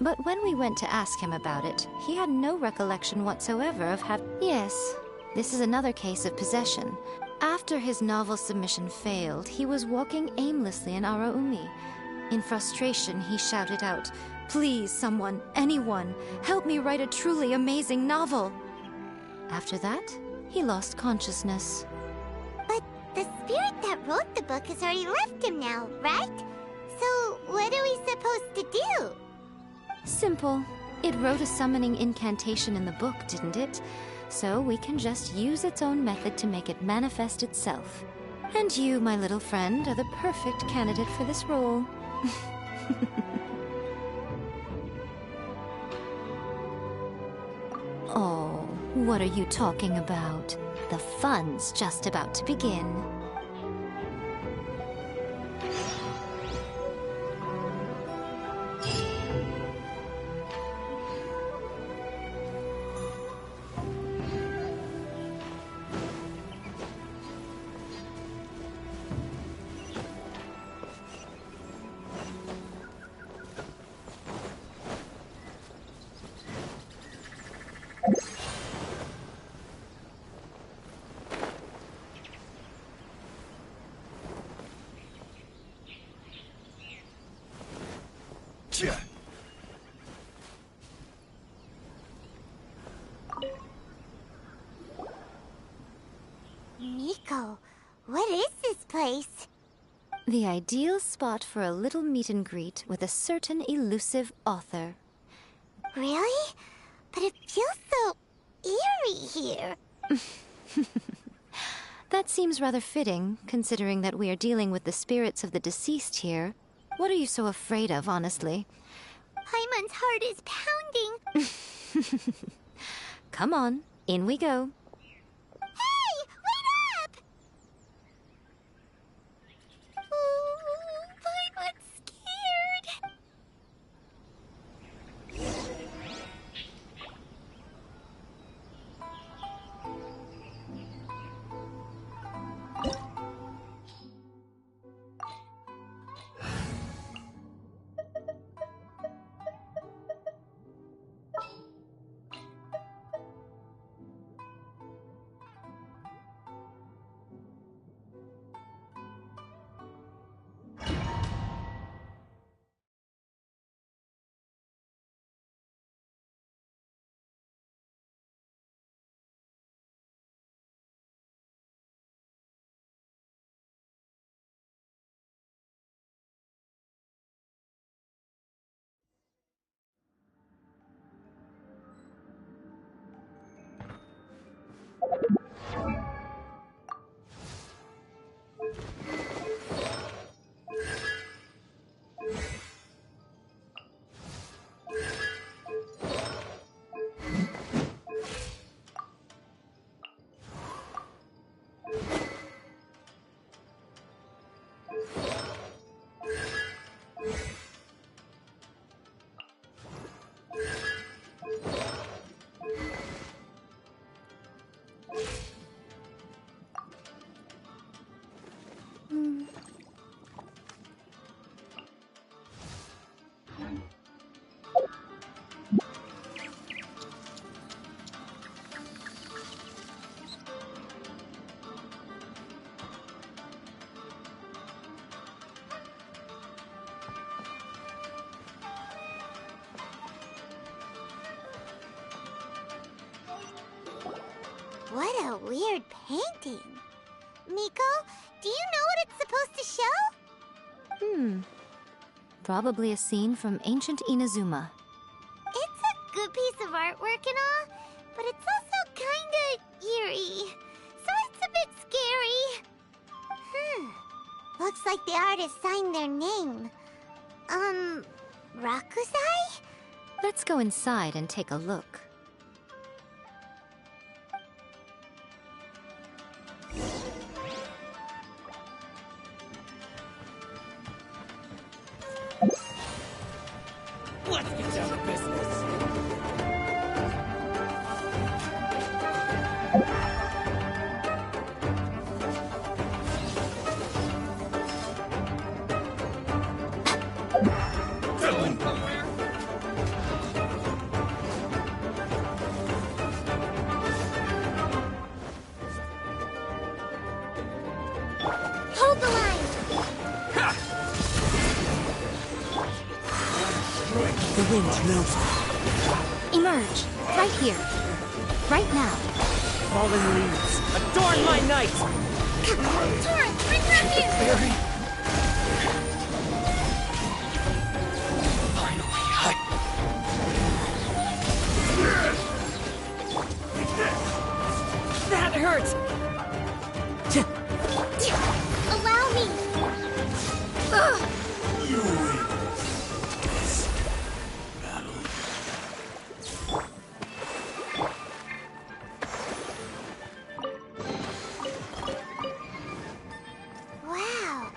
S8: But when we went to ask him about it, he had no recollection whatsoever of Yes, this is another case of possession. After his novel submission failed, he was walking aimlessly in Araumi. In frustration, he shouted out, "Please, someone, anyone, help me write a truly amazing novel!" After that, he lost consciousness.
S4: But the spirit that wrote the book has already left him now, right? So what are we supposed to do?
S8: Simple. It wrote a summoning incantation in the book, didn't it? So we can just use its own method to make it manifest itself. And you, my little friend, are the perfect candidate for this role. Oh, what are you talking about? The fun's just about to begin.
S4: Miko, what is this place?
S8: The ideal spot for a little meet and greet with a certain elusive author.
S4: Really? But it feels so eerie here.
S8: That seems rather fitting, considering that we are dealing with the spirits of the deceased here. What are you so afraid of, honestly?
S4: Hyman's heart is pounding.
S8: Come on, in we go.
S4: Hey, wait up! Ooh, Hyman's scared. What a weird painting. Miko, do you know what it's supposed to show?
S8: Probably a scene from ancient Inazuma.
S4: It's a good piece of artwork and all, but it's also kinda eerie. So it's a bit scary. Looks like the artist signed their name. Rakusai?
S8: Let's go inside and take a look.
S11: Let's get down to business.
S4: Hold the line!
S11: The wind knows.
S8: Emerge! Right here. Right now.
S11: Fallen leaves. Adorn my night!
S4: Torrent, bring refuge!
S11: That hurts!
S4: Allow me! Ugh. Wow,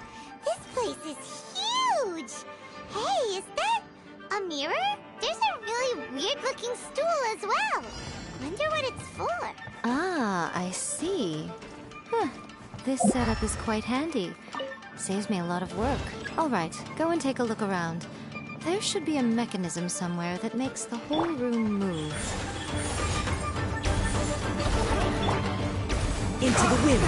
S4: this place is huge! Hey, is that a mirror? There's a really weird-looking stool as well. Wonder what it's for.
S8: Ah, I see. Huh. This setup is quite handy. Saves me a lot of work. All right, go and take a look around. There should be a mechanism somewhere that makes the whole room move.
S11: Into the wind!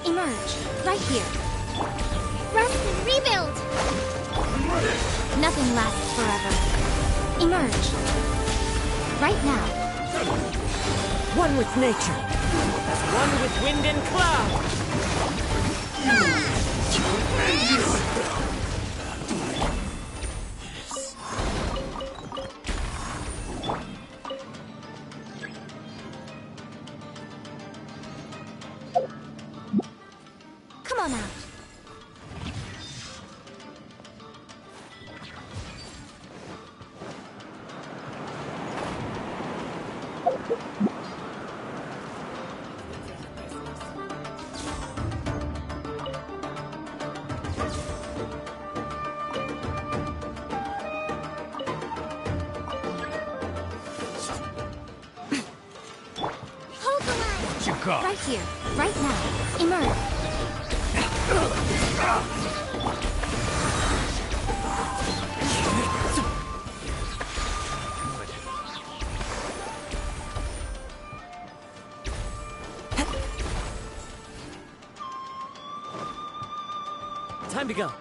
S8: Emerge! Right here!
S4: Rest and rebuild!
S8: Nothing lasts forever. Emerge! Right now!
S11: One with nature, as one with wind and cloud!
S8: Come on out.
S4: Hold the line!
S11: What you got?
S8: Right here. Right now. Emerge.
S11: Time to go.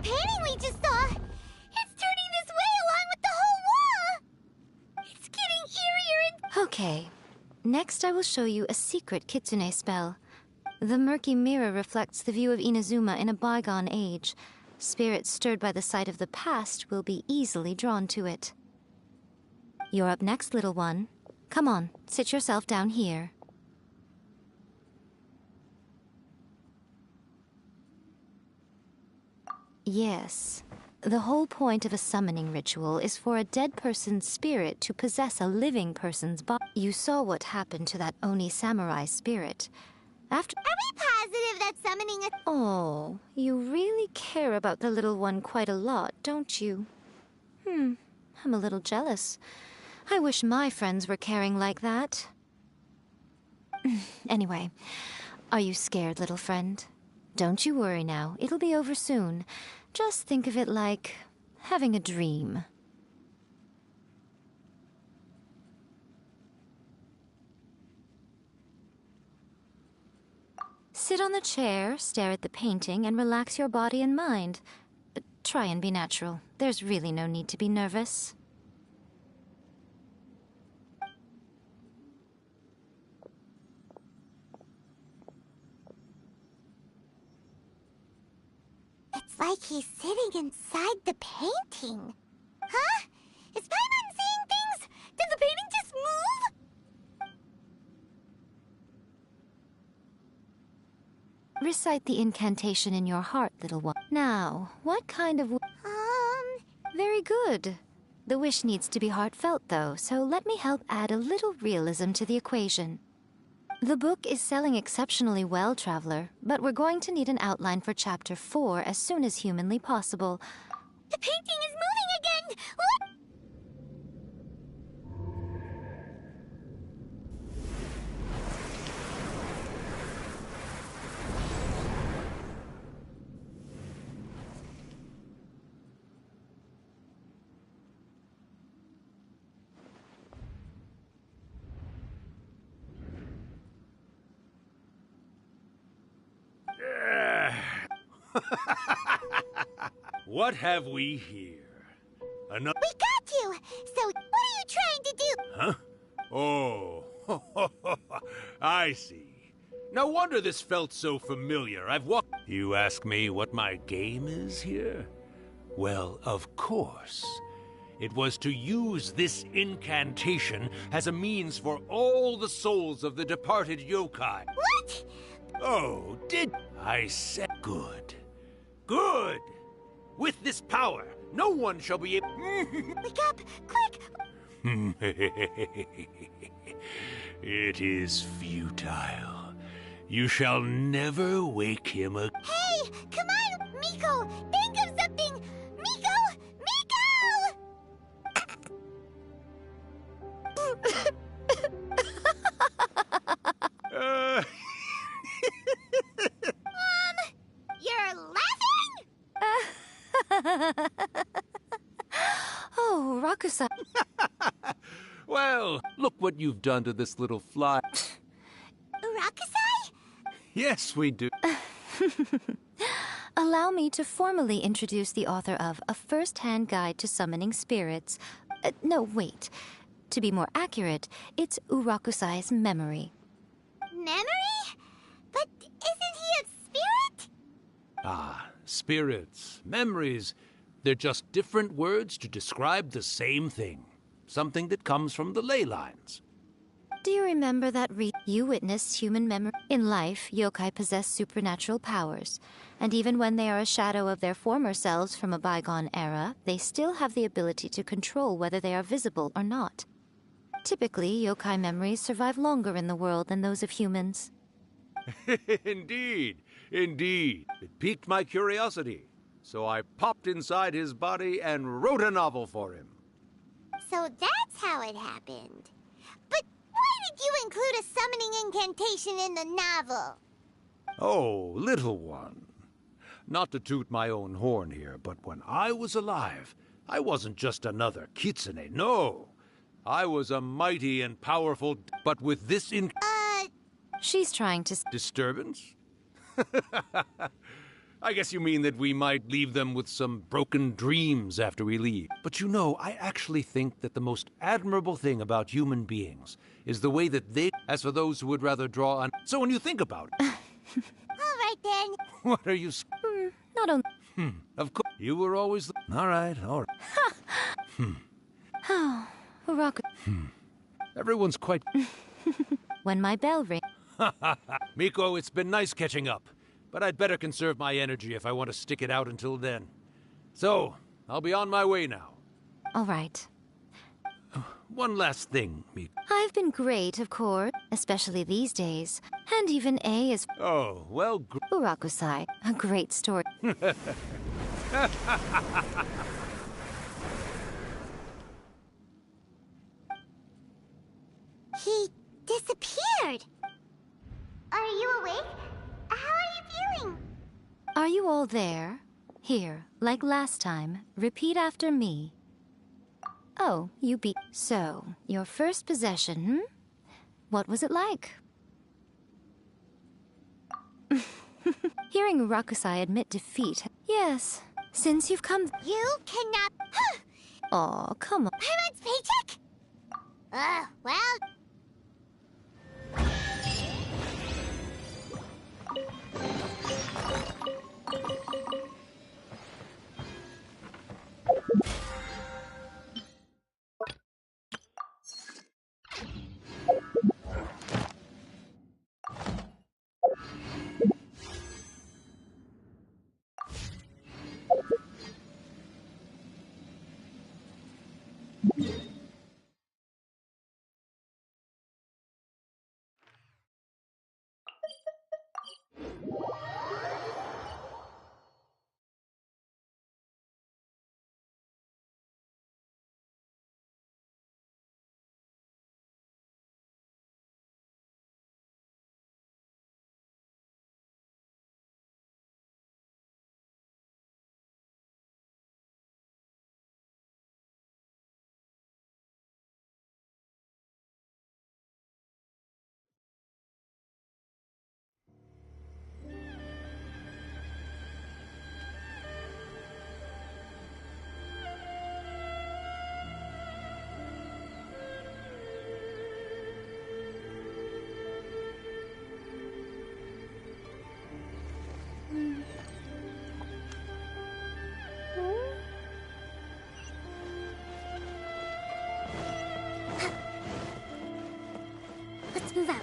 S4: painting we just saw! It's turning this way along with the whole wall! It's getting eerier and...
S8: Okay. Next I will show you a secret Kitsune spell. The murky mirror reflects the view of Inazuma in a bygone age. Spirits stirred by the sight of the past will be easily drawn to it. You're up next, little one. Come on, sit yourself down here. Yes. The whole point of a summoning ritual is for a dead person's spirit to possess a living person's body. You saw what happened to that Oni samurai spirit. After—
S4: Are we positive that summoning a...
S8: Oh, you really care about the little one quite a lot, don't you? I'm a little jealous. I wish my friends were caring like that. Anyway, are you scared, little friend? Don't you worry now, it'll be over soon. Just think of it like having a dream. Sit on the chair, stare at the painting, and relax your body and mind. Try and be natural. There's really no need to be nervous.
S4: It's like he's sitting inside the painting. Huh? Is Paimon seeing things? Did the painting just move?
S8: Recite the incantation in your heart, little one. Now, what kind of... Very good. The wish needs to be heartfelt, though, so let me help add a little realism to the equation. The book is selling exceptionally well, Traveler, but we're going to need an outline for Chapter 4 as soon as humanly possible.
S4: The painting is moving again! What?
S15: What have we here? Another...
S4: We got you! So, what are you trying to do?
S15: Huh? Oh, I see. No wonder this felt so familiar. I've walked... You ask me what my game is here? Well, of course. It was to use this incantation as a means for all the souls of the departed yokai.
S4: What?
S15: Oh, did I say good? Good! With this power, no one shall be able...
S4: Wake up! Quick!
S15: It is futile. You shall never wake him again.
S4: Hey! Come on, Miko! Think of something! Miko! You're laughing?
S8: Oh, Rakusa.
S15: Well, look what you've done to this little fly.
S4: Rakusai?
S15: Yes, we do.
S8: Allow me to formally introduce the author of A First-Hand Guide to Summoning Spirits. No, wait. To be more accurate, it's Urakusai's memory.
S4: Memory? But isn't he a spirit?
S15: Ah, spirits, memories. They're just different words to describe the same thing. Something that comes from the ley lines.
S8: Do you remember that you witnessed human memory? In life, yokai possess supernatural powers, and even when they are a shadow of their former selves from a bygone era, they still have the ability to control whether they are visible or not. Typically, yokai memories survive longer in the world than those of humans.
S15: Indeed, indeed. It piqued my curiosity, so I popped inside his body and wrote a novel for him.
S4: So that's how it happened. But why did you include a summoning incantation in the novel?
S15: Oh, little one. Not to toot my own horn here, but when I was alive, I wasn't just another Kitsune, no. I was a mighty and powerful, but with this
S8: She's trying to...
S15: Disturbance? I guess you mean that we might leave them with some broken dreams after we leave. But you know, I actually think that the most admirable thing about human beings is the way that they... As for those who would rather draw on... So when you think about it...
S4: All right, then.
S15: What are you...
S8: Not only...
S15: Of course. You were always... All right.
S8: Oh, Uraku.
S15: Everyone's quite...
S8: When my bell rings...
S15: Miko, it's been nice catching up. But I'd better conserve my energy if I want to stick it out until then. So, I'll be on my way now.
S8: All right.
S15: One last thing, Miko.
S8: I've been great, of course, especially these days. And even A is...
S15: Oh, well...
S8: Urakusai, a great story.
S4: He disappeared. Are you awake? How are you feeling?
S8: Are you all there? Here, like last time, repeat after me. Oh, you beat... So, your first possession, What was it like? Hearing Urakusai admit defeat... Yes, since you've come...
S4: You cannot...
S8: Aw, come on.
S4: Payments paycheck? Well... Let's move out.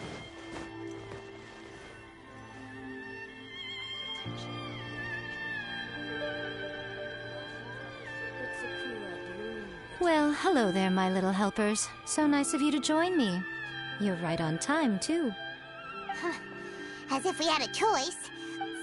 S8: Well, hello there, my little helpers. So nice of you to join me. You're right on time, too.
S4: As if we had a choice.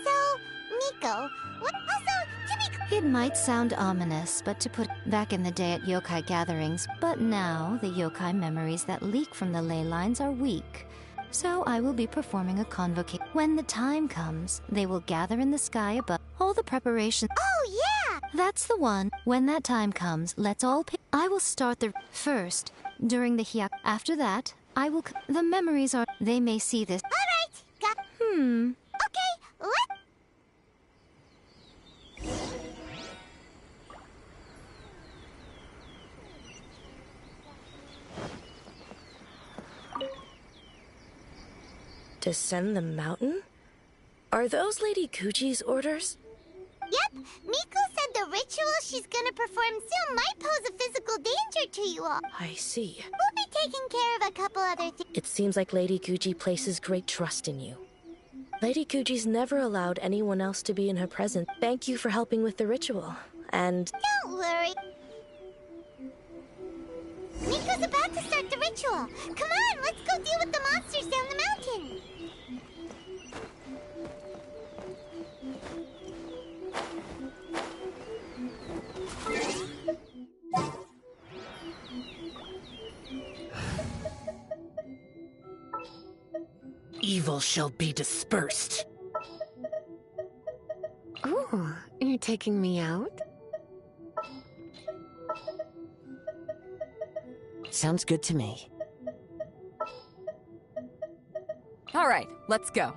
S4: So, Miko, what... Also, to be...
S8: It might sound ominous, but to put back in the day at yokai gatherings, but now the yokai memories that leak from the ley lines are weak. So I will be performing a convocation. When the time comes, they will gather in the sky above. All the preparations...
S4: Oh, yeah!
S8: That's the one. When that time comes, let's all pick... I will start the... First, during the hyak. After that, I will... The memories are... They may see this...
S4: All right, got... Okay, let...
S16: Descend the mountain? Are those Lady Kuchi's orders?
S4: Yep, Miko said the ritual she's gonna perform soon might pose a physical danger to you all.
S16: I see.
S4: We'll be taking care of a couple other things.
S16: It seems like Lady Kuchi places great trust in you. Lady Kuchi's never allowed anyone else to be in her presence. Thank you for helping with the ritual. And...
S4: Don't worry. Miko's about to start the ritual. Come on, let's go deal with the monsters down the mountain.
S16: evil shall be dispersed.
S12: Ooh, you're taking me out?
S17: Sounds good to me.
S3: All right, let's go.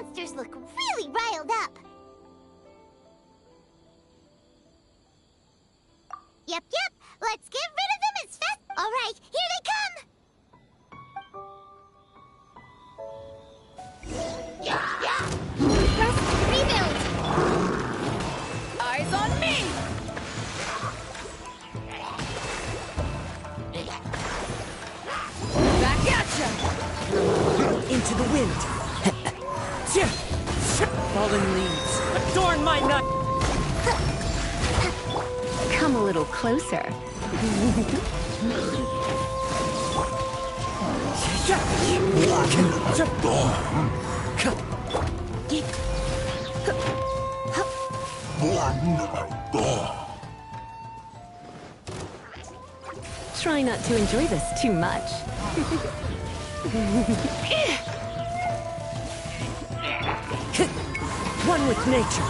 S4: monsters look really riled up. Yep. Let's get rid of them as fast. All right, here they come. Rest, rebuild.
S3: Eyes on me! Back at ya!
S17: Into the wind. Fallen leaves, adorn my night.
S12: Come a little closer. Try not to enjoy this too much.
S17: One with nature.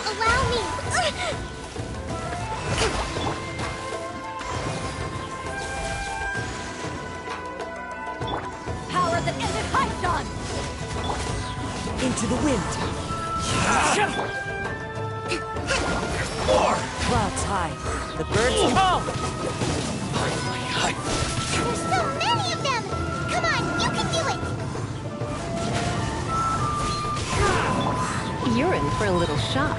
S4: Allow me.
S3: Power that ended Python!
S17: Into the wind. Clouds high. The birds come.
S4: There's so many of them. Come on, you can do it.
S12: You're in for a little shock.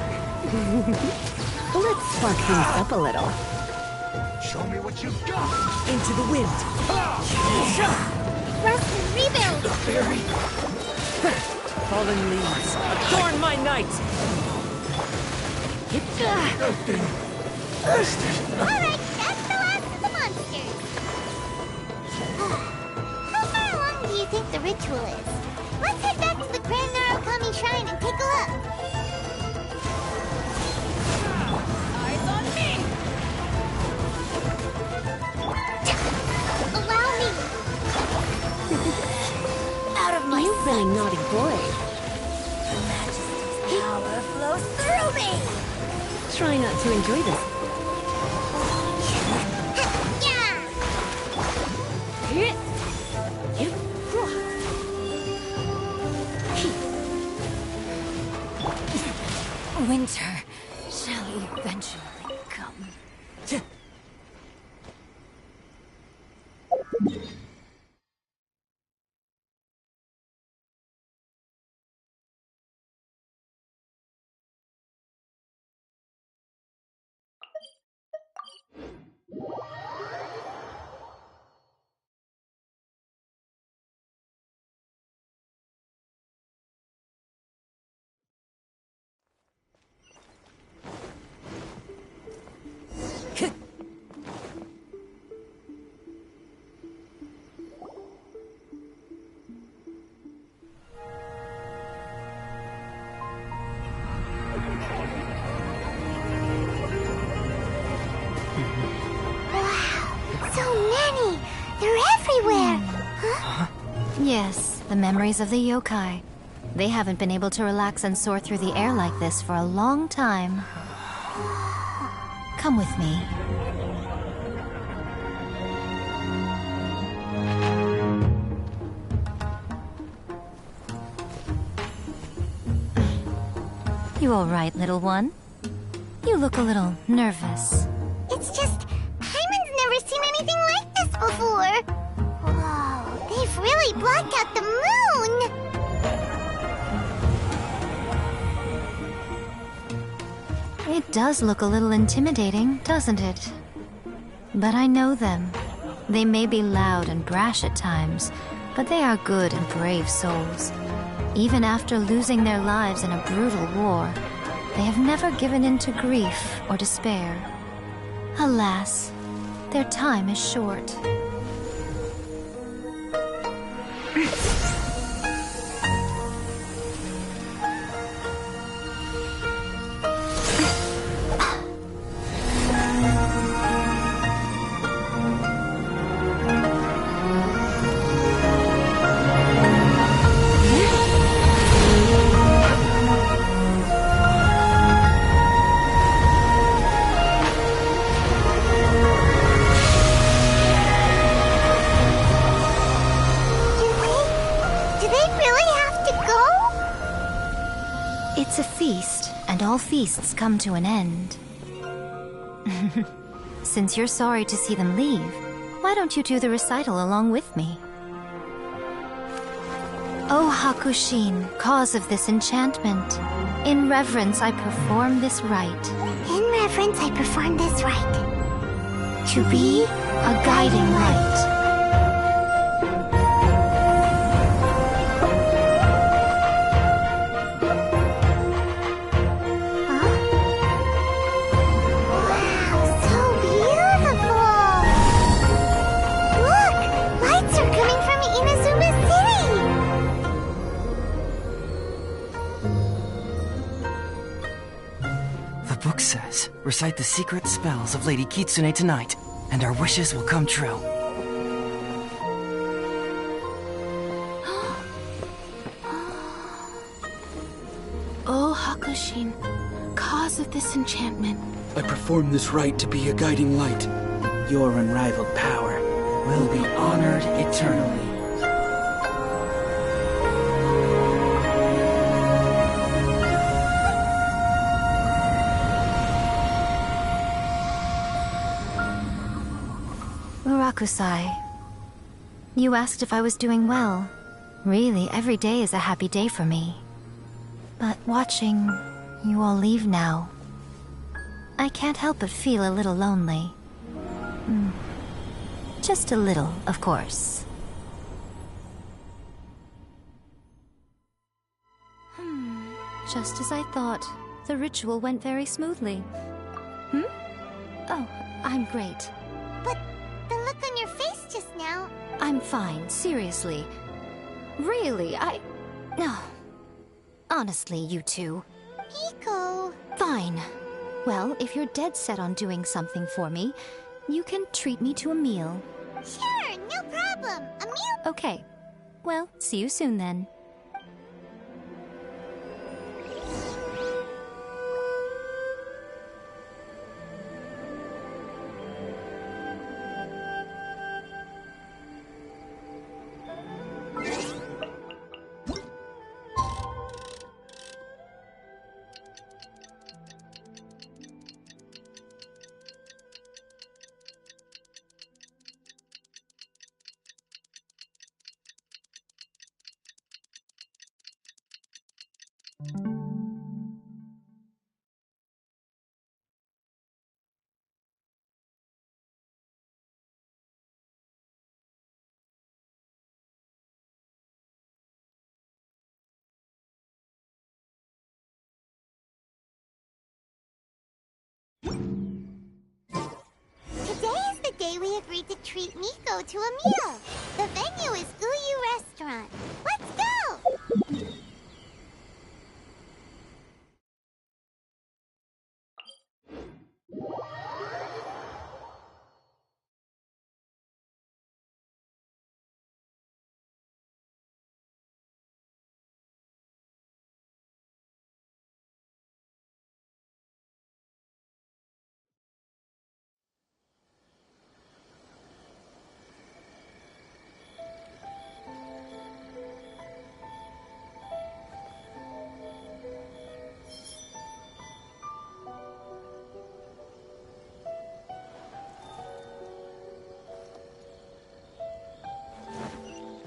S12: Let's spark things up a little.
S9: Show me what you've got.
S17: Into the wind.
S4: Rest and rebuild.
S17: Fallen leaves, adorn my night.
S4: All right, that's the last of the monsters. How far along do you think the ritual is? Let's head back to the Grand Narukami Shrine and take a look.
S3: Eyes on me!
S4: Allow me.
S3: Out of my
S12: You've been a naughty boy.
S3: Majesty's power flows through me!
S12: Try not to enjoy this.
S1: Winter shall eventually come.
S8: Yes, the memories of the yokai. They haven't been able to relax and soar through the air like this for a long time. Come with me. You all right, little one? You look a little nervous.
S4: It's just, Hyman's never seen anything like this before. Whoa, they've really blocked out the moon!
S8: It does look a little intimidating, doesn't it? But I know them. They may be loud and brash at times, but they are good and brave souls. Even after losing their lives in a brutal war, they have never given in to grief or despair. Alas, their time is short. It's a feast, and all feasts come to an end. Since you're sorry to see them leave, why don't you do the recital along with me? O Hakushin, cause of this enchantment, in reverence I perform this rite.
S4: In reverence I perform this rite.
S8: To be a guiding light.
S2: The book says, recite the secret spells of Lady Kitsune tonight, and our wishes will come true.
S18: O Hakushin, cause of this enchantment.
S10: I perform this rite to be a guiding light. Your unrivaled power will be honored eternally.
S8: Murakusai, you asked if I was doing well. Really, every day is a happy day for me. But watching you all leave now, I can't help but feel a little lonely. Just a little, of course. Just as I thought, the ritual went very smoothly. Oh, I'm great.
S4: But the look on your face just now...
S8: I'm fine, seriously. Really, No. Honestly, you two.
S4: Pico...
S8: Fine. Well, if you're dead set on doing something for me, you can treat me to a meal.
S4: Sure, no problem. A meal...
S8: Okay. Well, see you soon then.
S4: Today is the day we agreed to treat Miko to a meal. The venue is Uyu Restaurant. Let's go!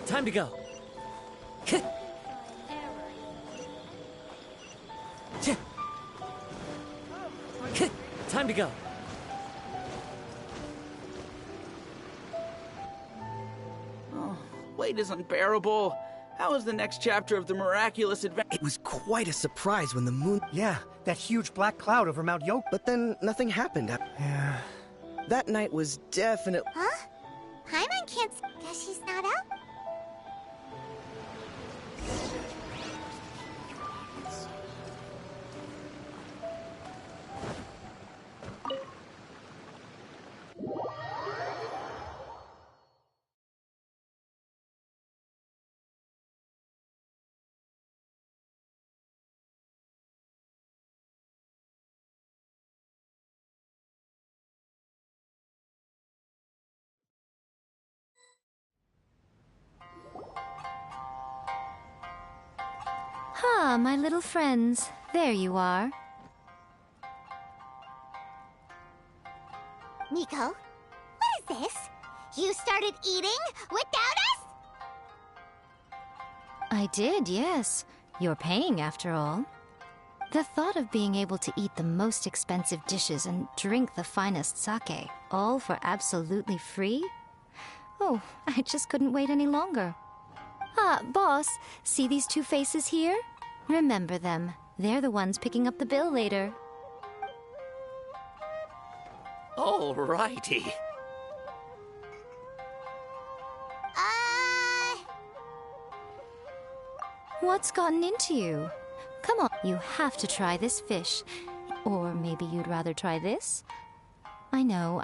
S17: Time to go. Time to go.
S10: Oh, wait is unbearable. How is the next chapter of the miraculous adventure?
S11: It was quite a surprise when the moon...
S9: Yeah, that huge black cloud over Mount Yoke.
S11: But then nothing happened.
S9: Yeah.
S11: That night was definitely...
S4: Huh? Paimon can't... Guess she's not up?
S8: Ah, my little friends. There you are.
S4: Miko, what is this? You started eating without us?
S8: I did, yes. You're paying, after all. The thought of being able to eat the most expensive dishes and drink the finest sake, all for absolutely free? Oh, I just couldn't wait any longer. Ah, boss, see these two faces here? Remember them. They're the ones picking up the bill later.
S7: Alrighty.
S8: What's gotten into you? Come on, you have to try this fish. Or maybe you'd rather try this? I know.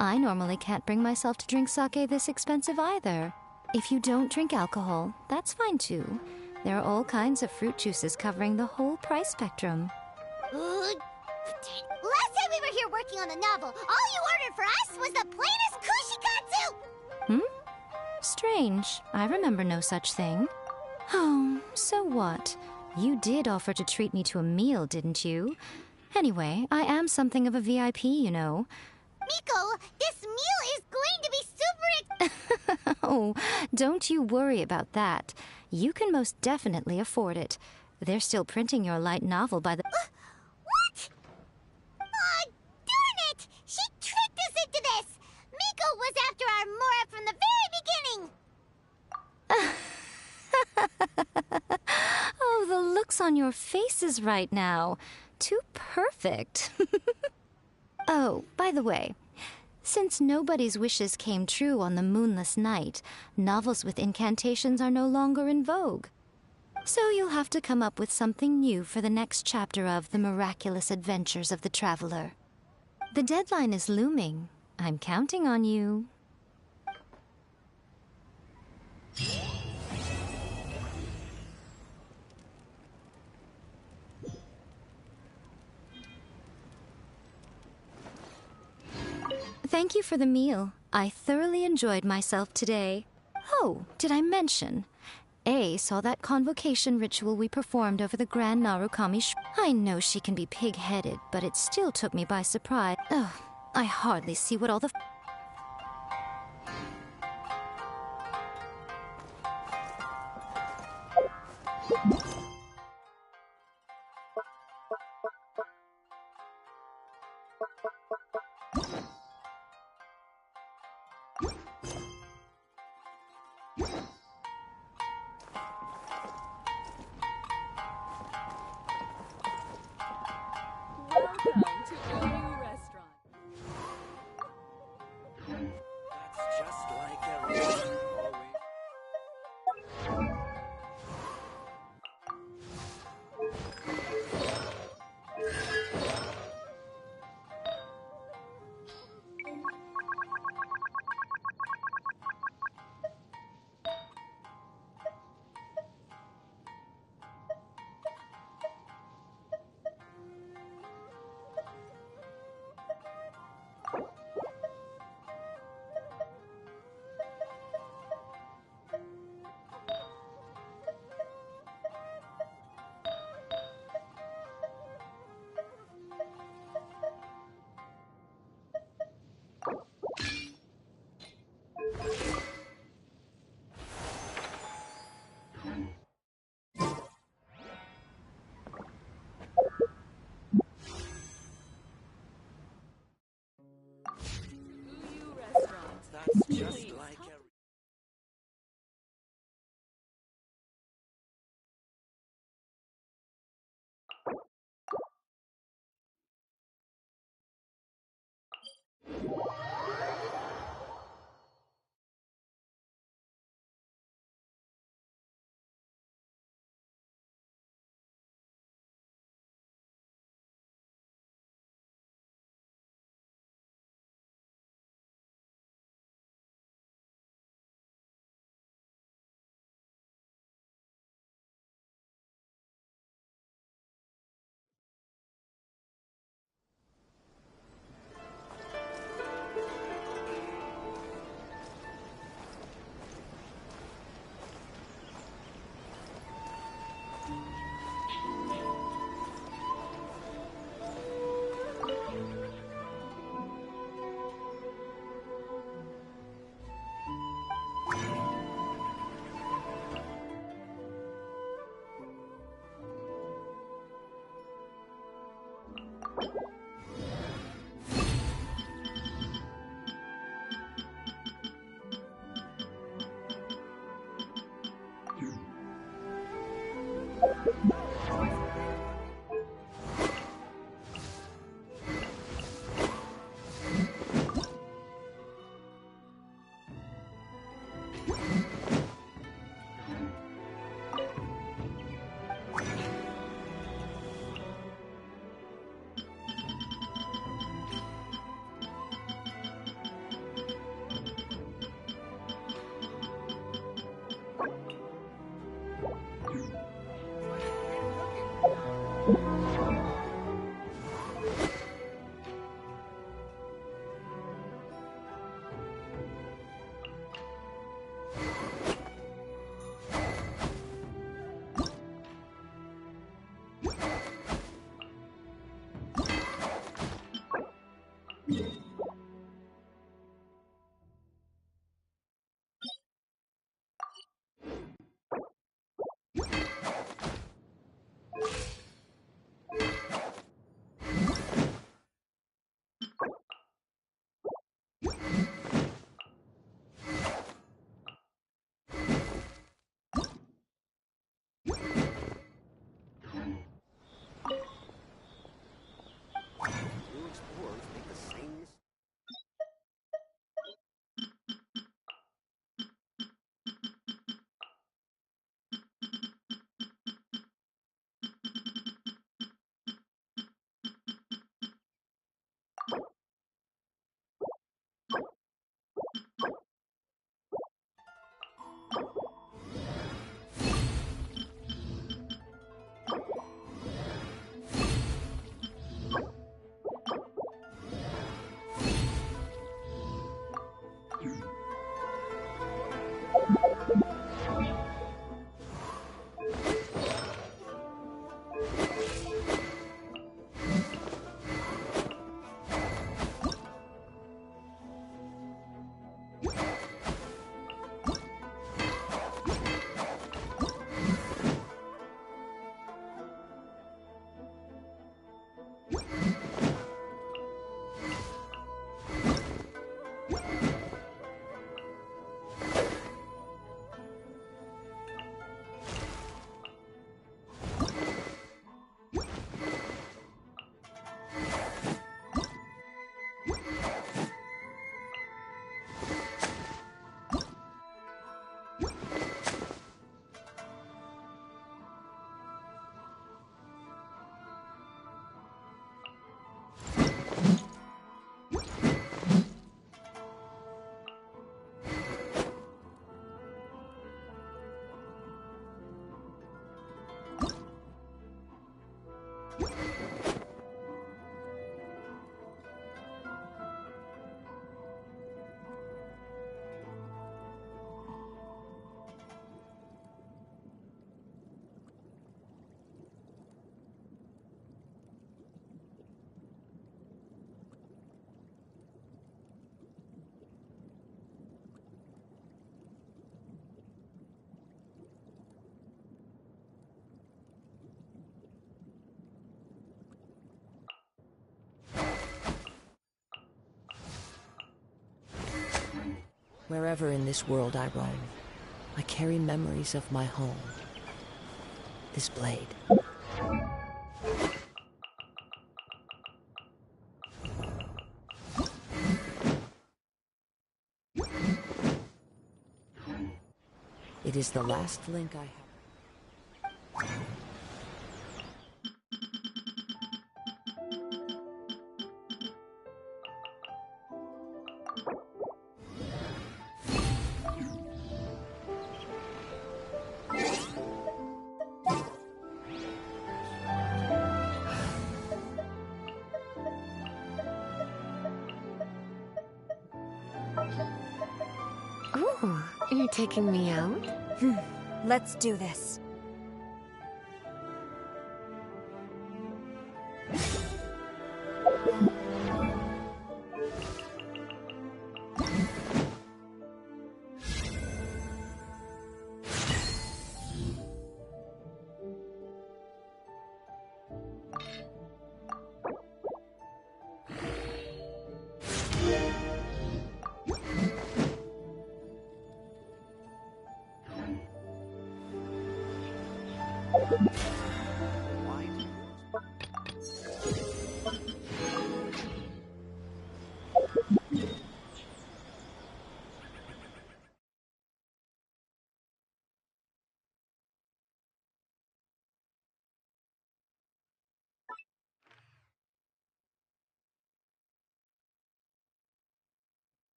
S8: I normally can't bring myself to drink sake this expensive either. If you don't drink alcohol, that's fine too. There are all kinds of fruit juices covering the whole price spectrum.
S4: Last time we were here working on the novel, all you ordered for us was the plainest kushikatsu!
S8: Strange. I remember no such thing. Oh, so what? You did offer to treat me to a meal, didn't you? Anyway, I am something of a VIP, you know.
S4: Miko, this meal is going to be super
S8: Oh, don't you worry about that. You can most definitely afford it. They're still printing your light novel by the...
S4: What? Aw, darn it! She tricked us into this! Miko was after our Mora from the very beginning!
S8: Oh, the looks on your faces right now. Too perfect. Oh, by the way, since nobody's wishes came true on the moonless night, novels with incantations are no longer in vogue. So you'll have to come up with something new for the next chapter of The Miraculous Adventures of the Traveler. The deadline is looming. I'm counting on you. Thank you for the meal. I thoroughly enjoyed myself today. Oh, did I mention? A saw that convocation ritual we performed over the Grand Narukami I know she can be pig-headed, but it still took me by surprise. Ugh, I hardly see what all the...
S11: That's just like
S19: Wherever in this world I roam, I carry memories of my home. This blade. It is the last link I have.
S18: Ooh, are you taking me out?
S13: Let's do this.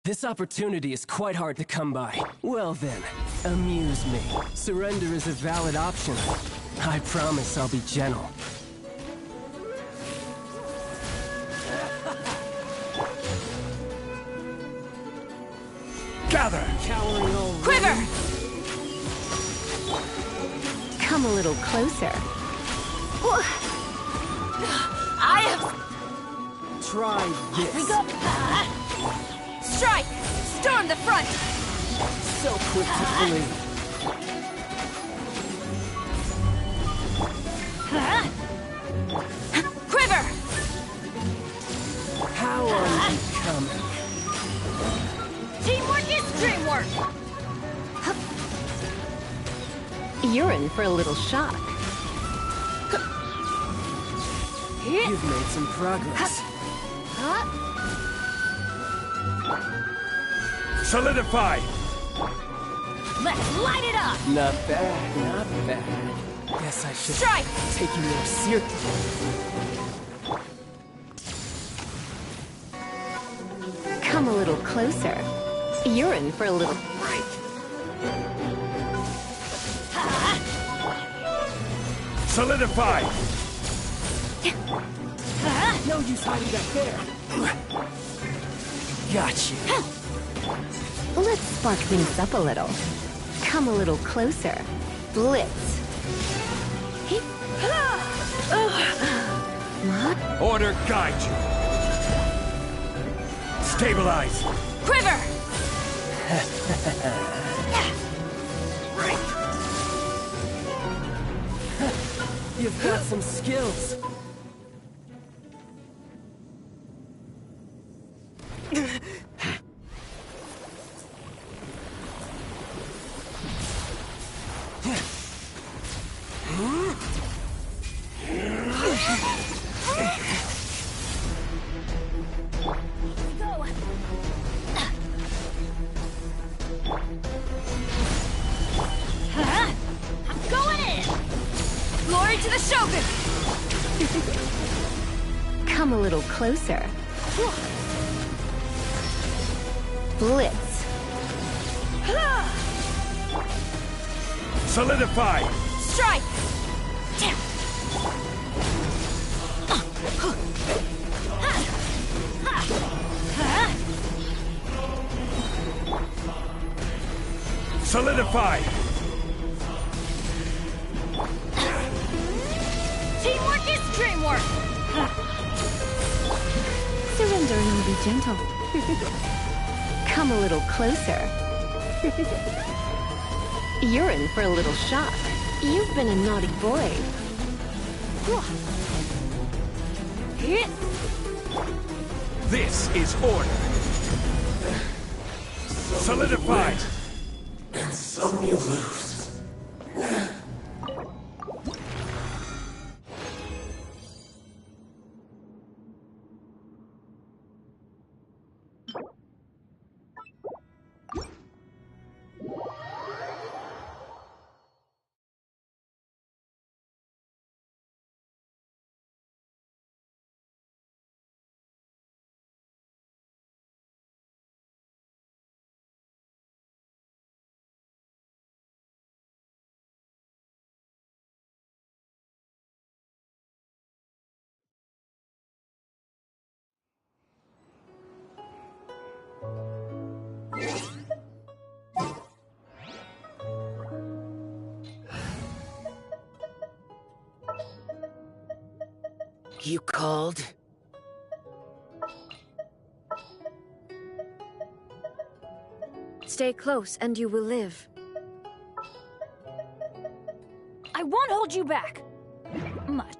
S17: This opportunity is quite hard to come by. Well then, amuse me. Surrender is a valid option. I promise I'll be gentle.
S9: Gather!
S17: Cowering already?
S13: Quiver!
S12: Come a little closer.
S13: I have...
S17: Try this.
S13: We go... Strike! Storm the front!
S17: So quick to flee.
S13: Quiver!
S17: How are you coming?
S13: Teamwork is dreamwork!
S12: You're in for a little shock.
S17: You've made some progress.
S9: Solidify!
S13: Let's light it up!
S17: Not bad, not bad. Guess I should
S13: Strike!
S17: take you more seriously.
S12: Come a little closer. You're in for a little break.
S9: Solidify!
S17: No use hiding back there. Got you.
S12: Let's spark things up a little. Come a little closer. Blitz.
S9: Order guide you. Stabilize.
S13: Quiver!
S17: You've got some skills.
S13: I'm going in! Glory to the Shogun!
S12: Come a little closer. Blitz.
S9: Solidify!
S13: Strike!
S9: Solidify!
S13: Teamwork is dreamwork!
S12: Surrender and be gentle. Come a little closer. You're in for a little shock. You've been a naughty boy.
S15: This is order. Solidified.
S20: And some you lose.
S19: You called?
S13: Stay close and you will live. I won't hold you back. Much.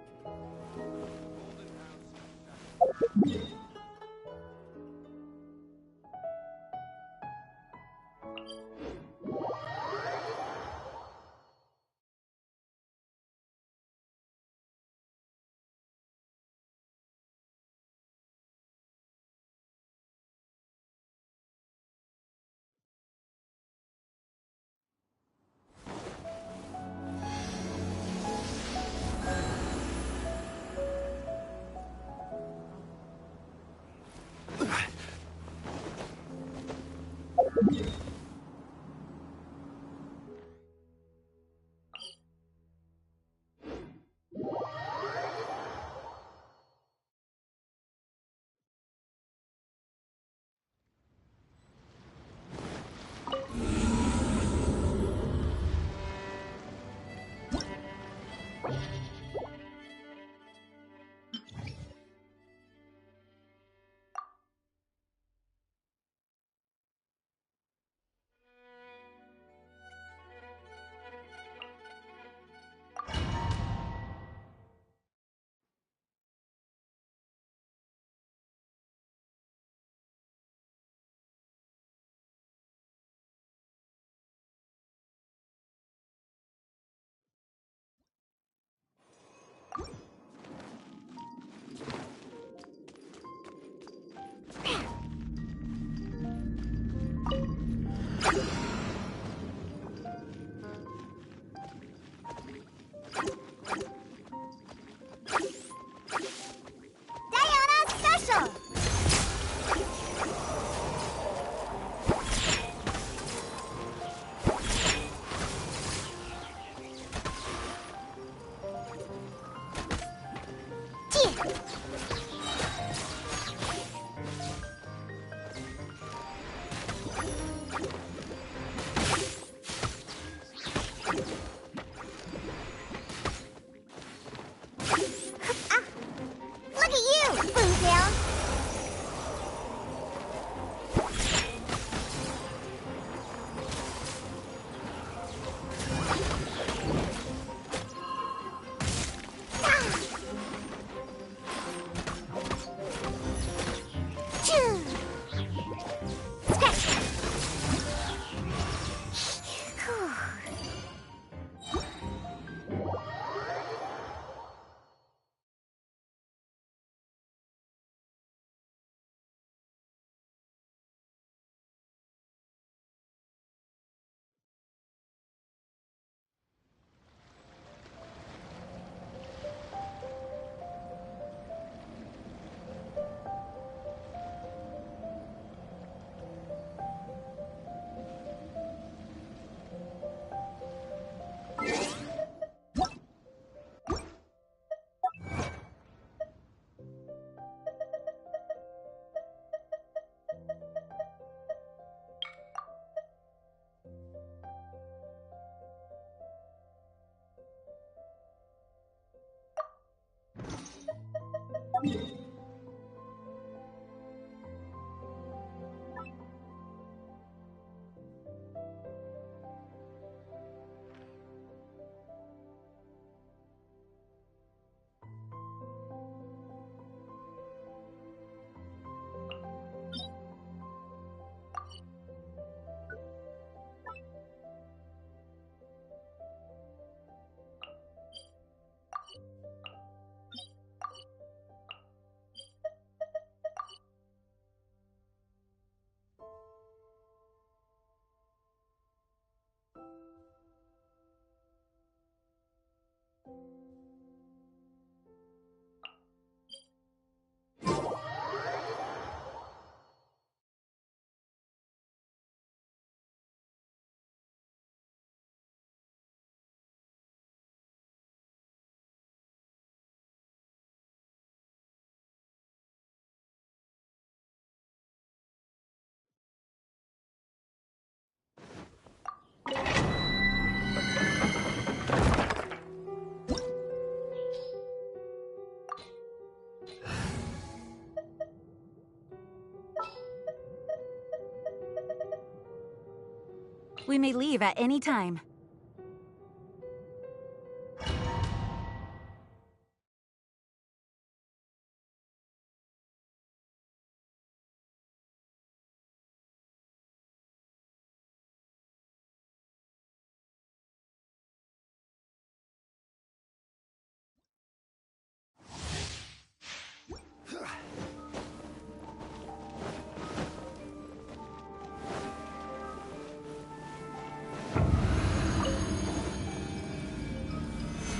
S13: We may leave at any time.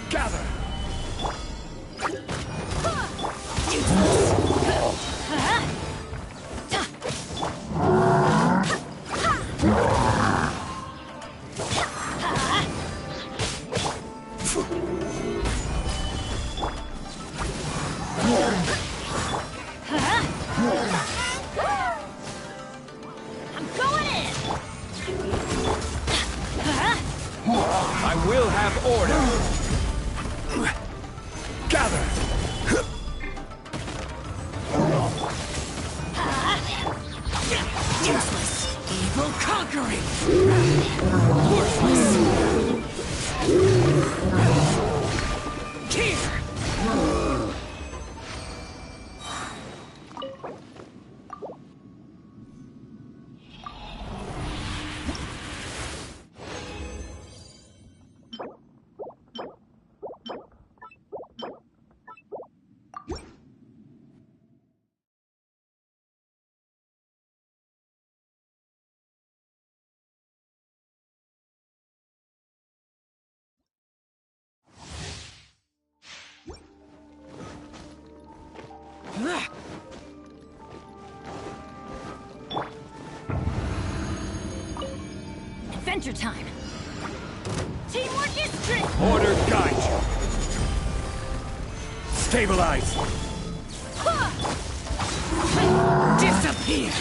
S9: Gather!
S3: I'm going in!
S15: I will have order.
S9: Gather!
S3: Useless! Evil conquering! Worthless! Here! Adventure time! Teamwork is strength!
S9: Order guide you. Stabilize.
S3: Disappear!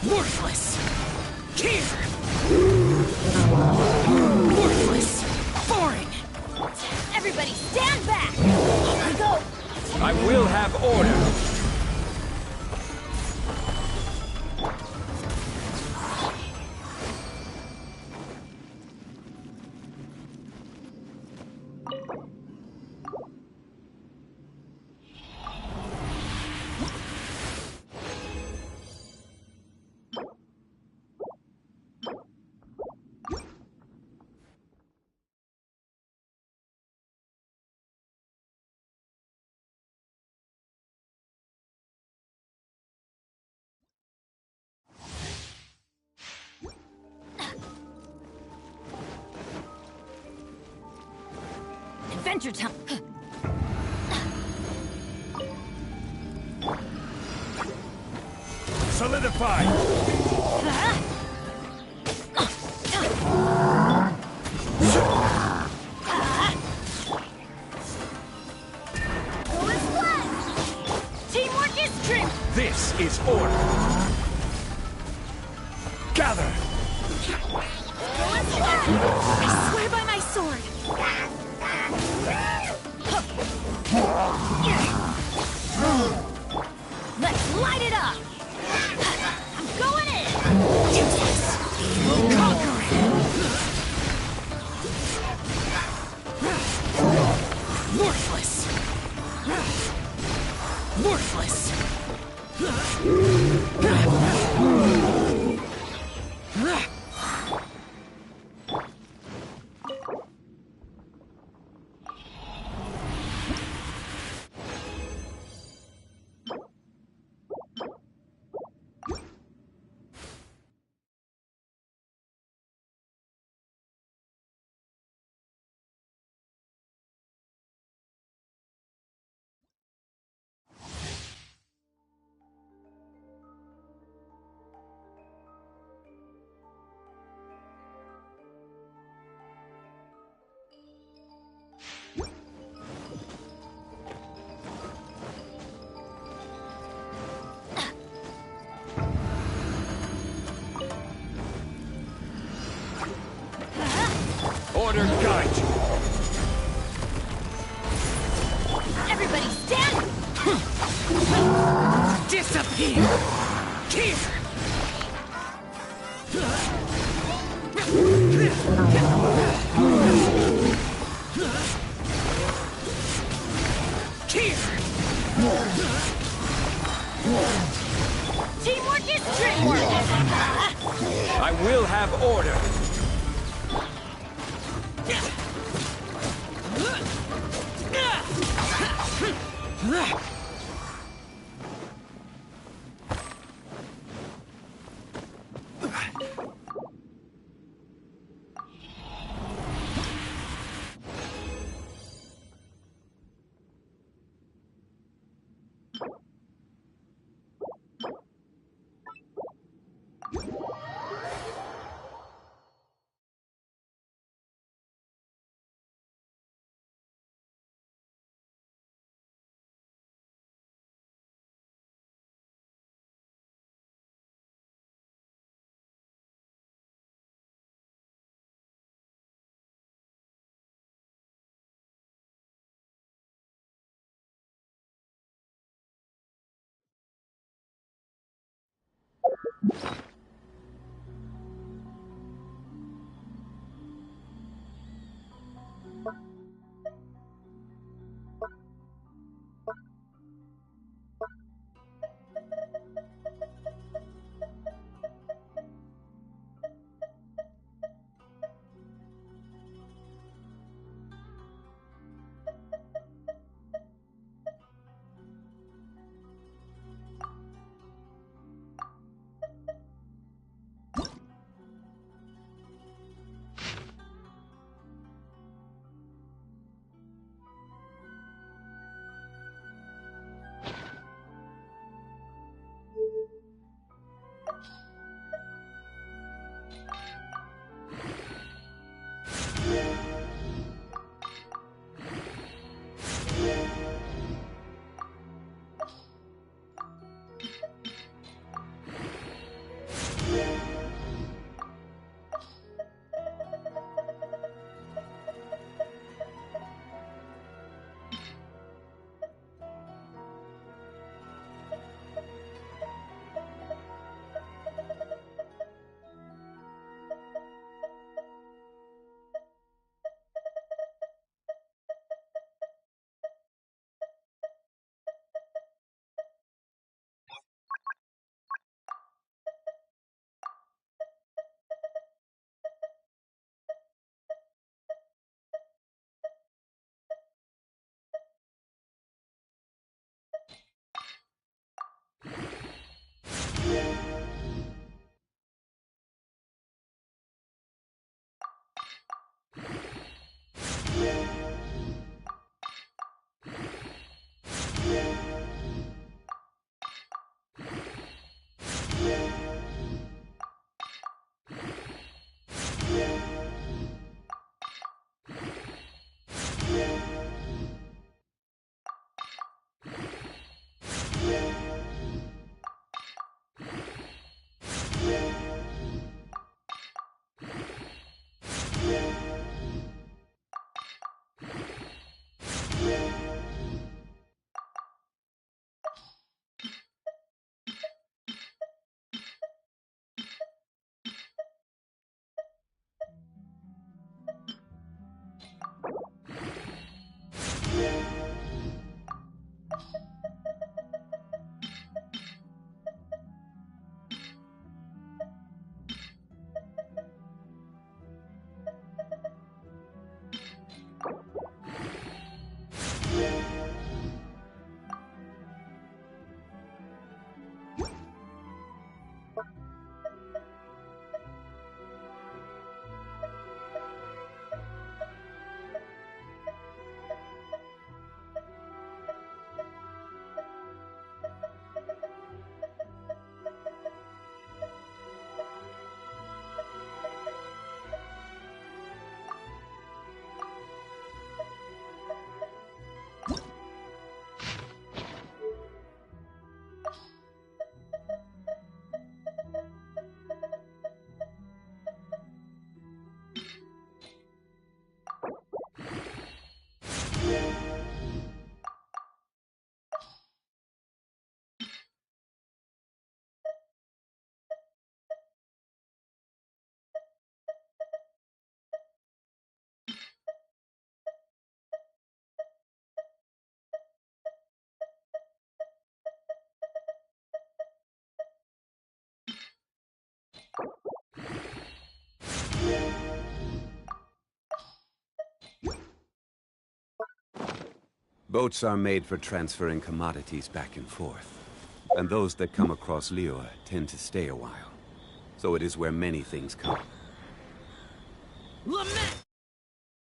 S3: Worthless! Here! Worthless! Boring! Everybody stand back! Here we go!
S15: I will have order.
S3: Adventure time!
S9: Solidify!
S3: Go as one! Teamwork is strength!
S9: This is order. Gather!
S3: Go as one! I swear by my sword! Let's light it up! I'm going in! Useless! Conquering! Worthless! Worthless! Teamwork is dreamwork!
S17: I will have order.
S14: Boats are made for transferring commodities back and forth. And those that come across Liyue tend to stay a while. So it is where many things come.
S3: Lament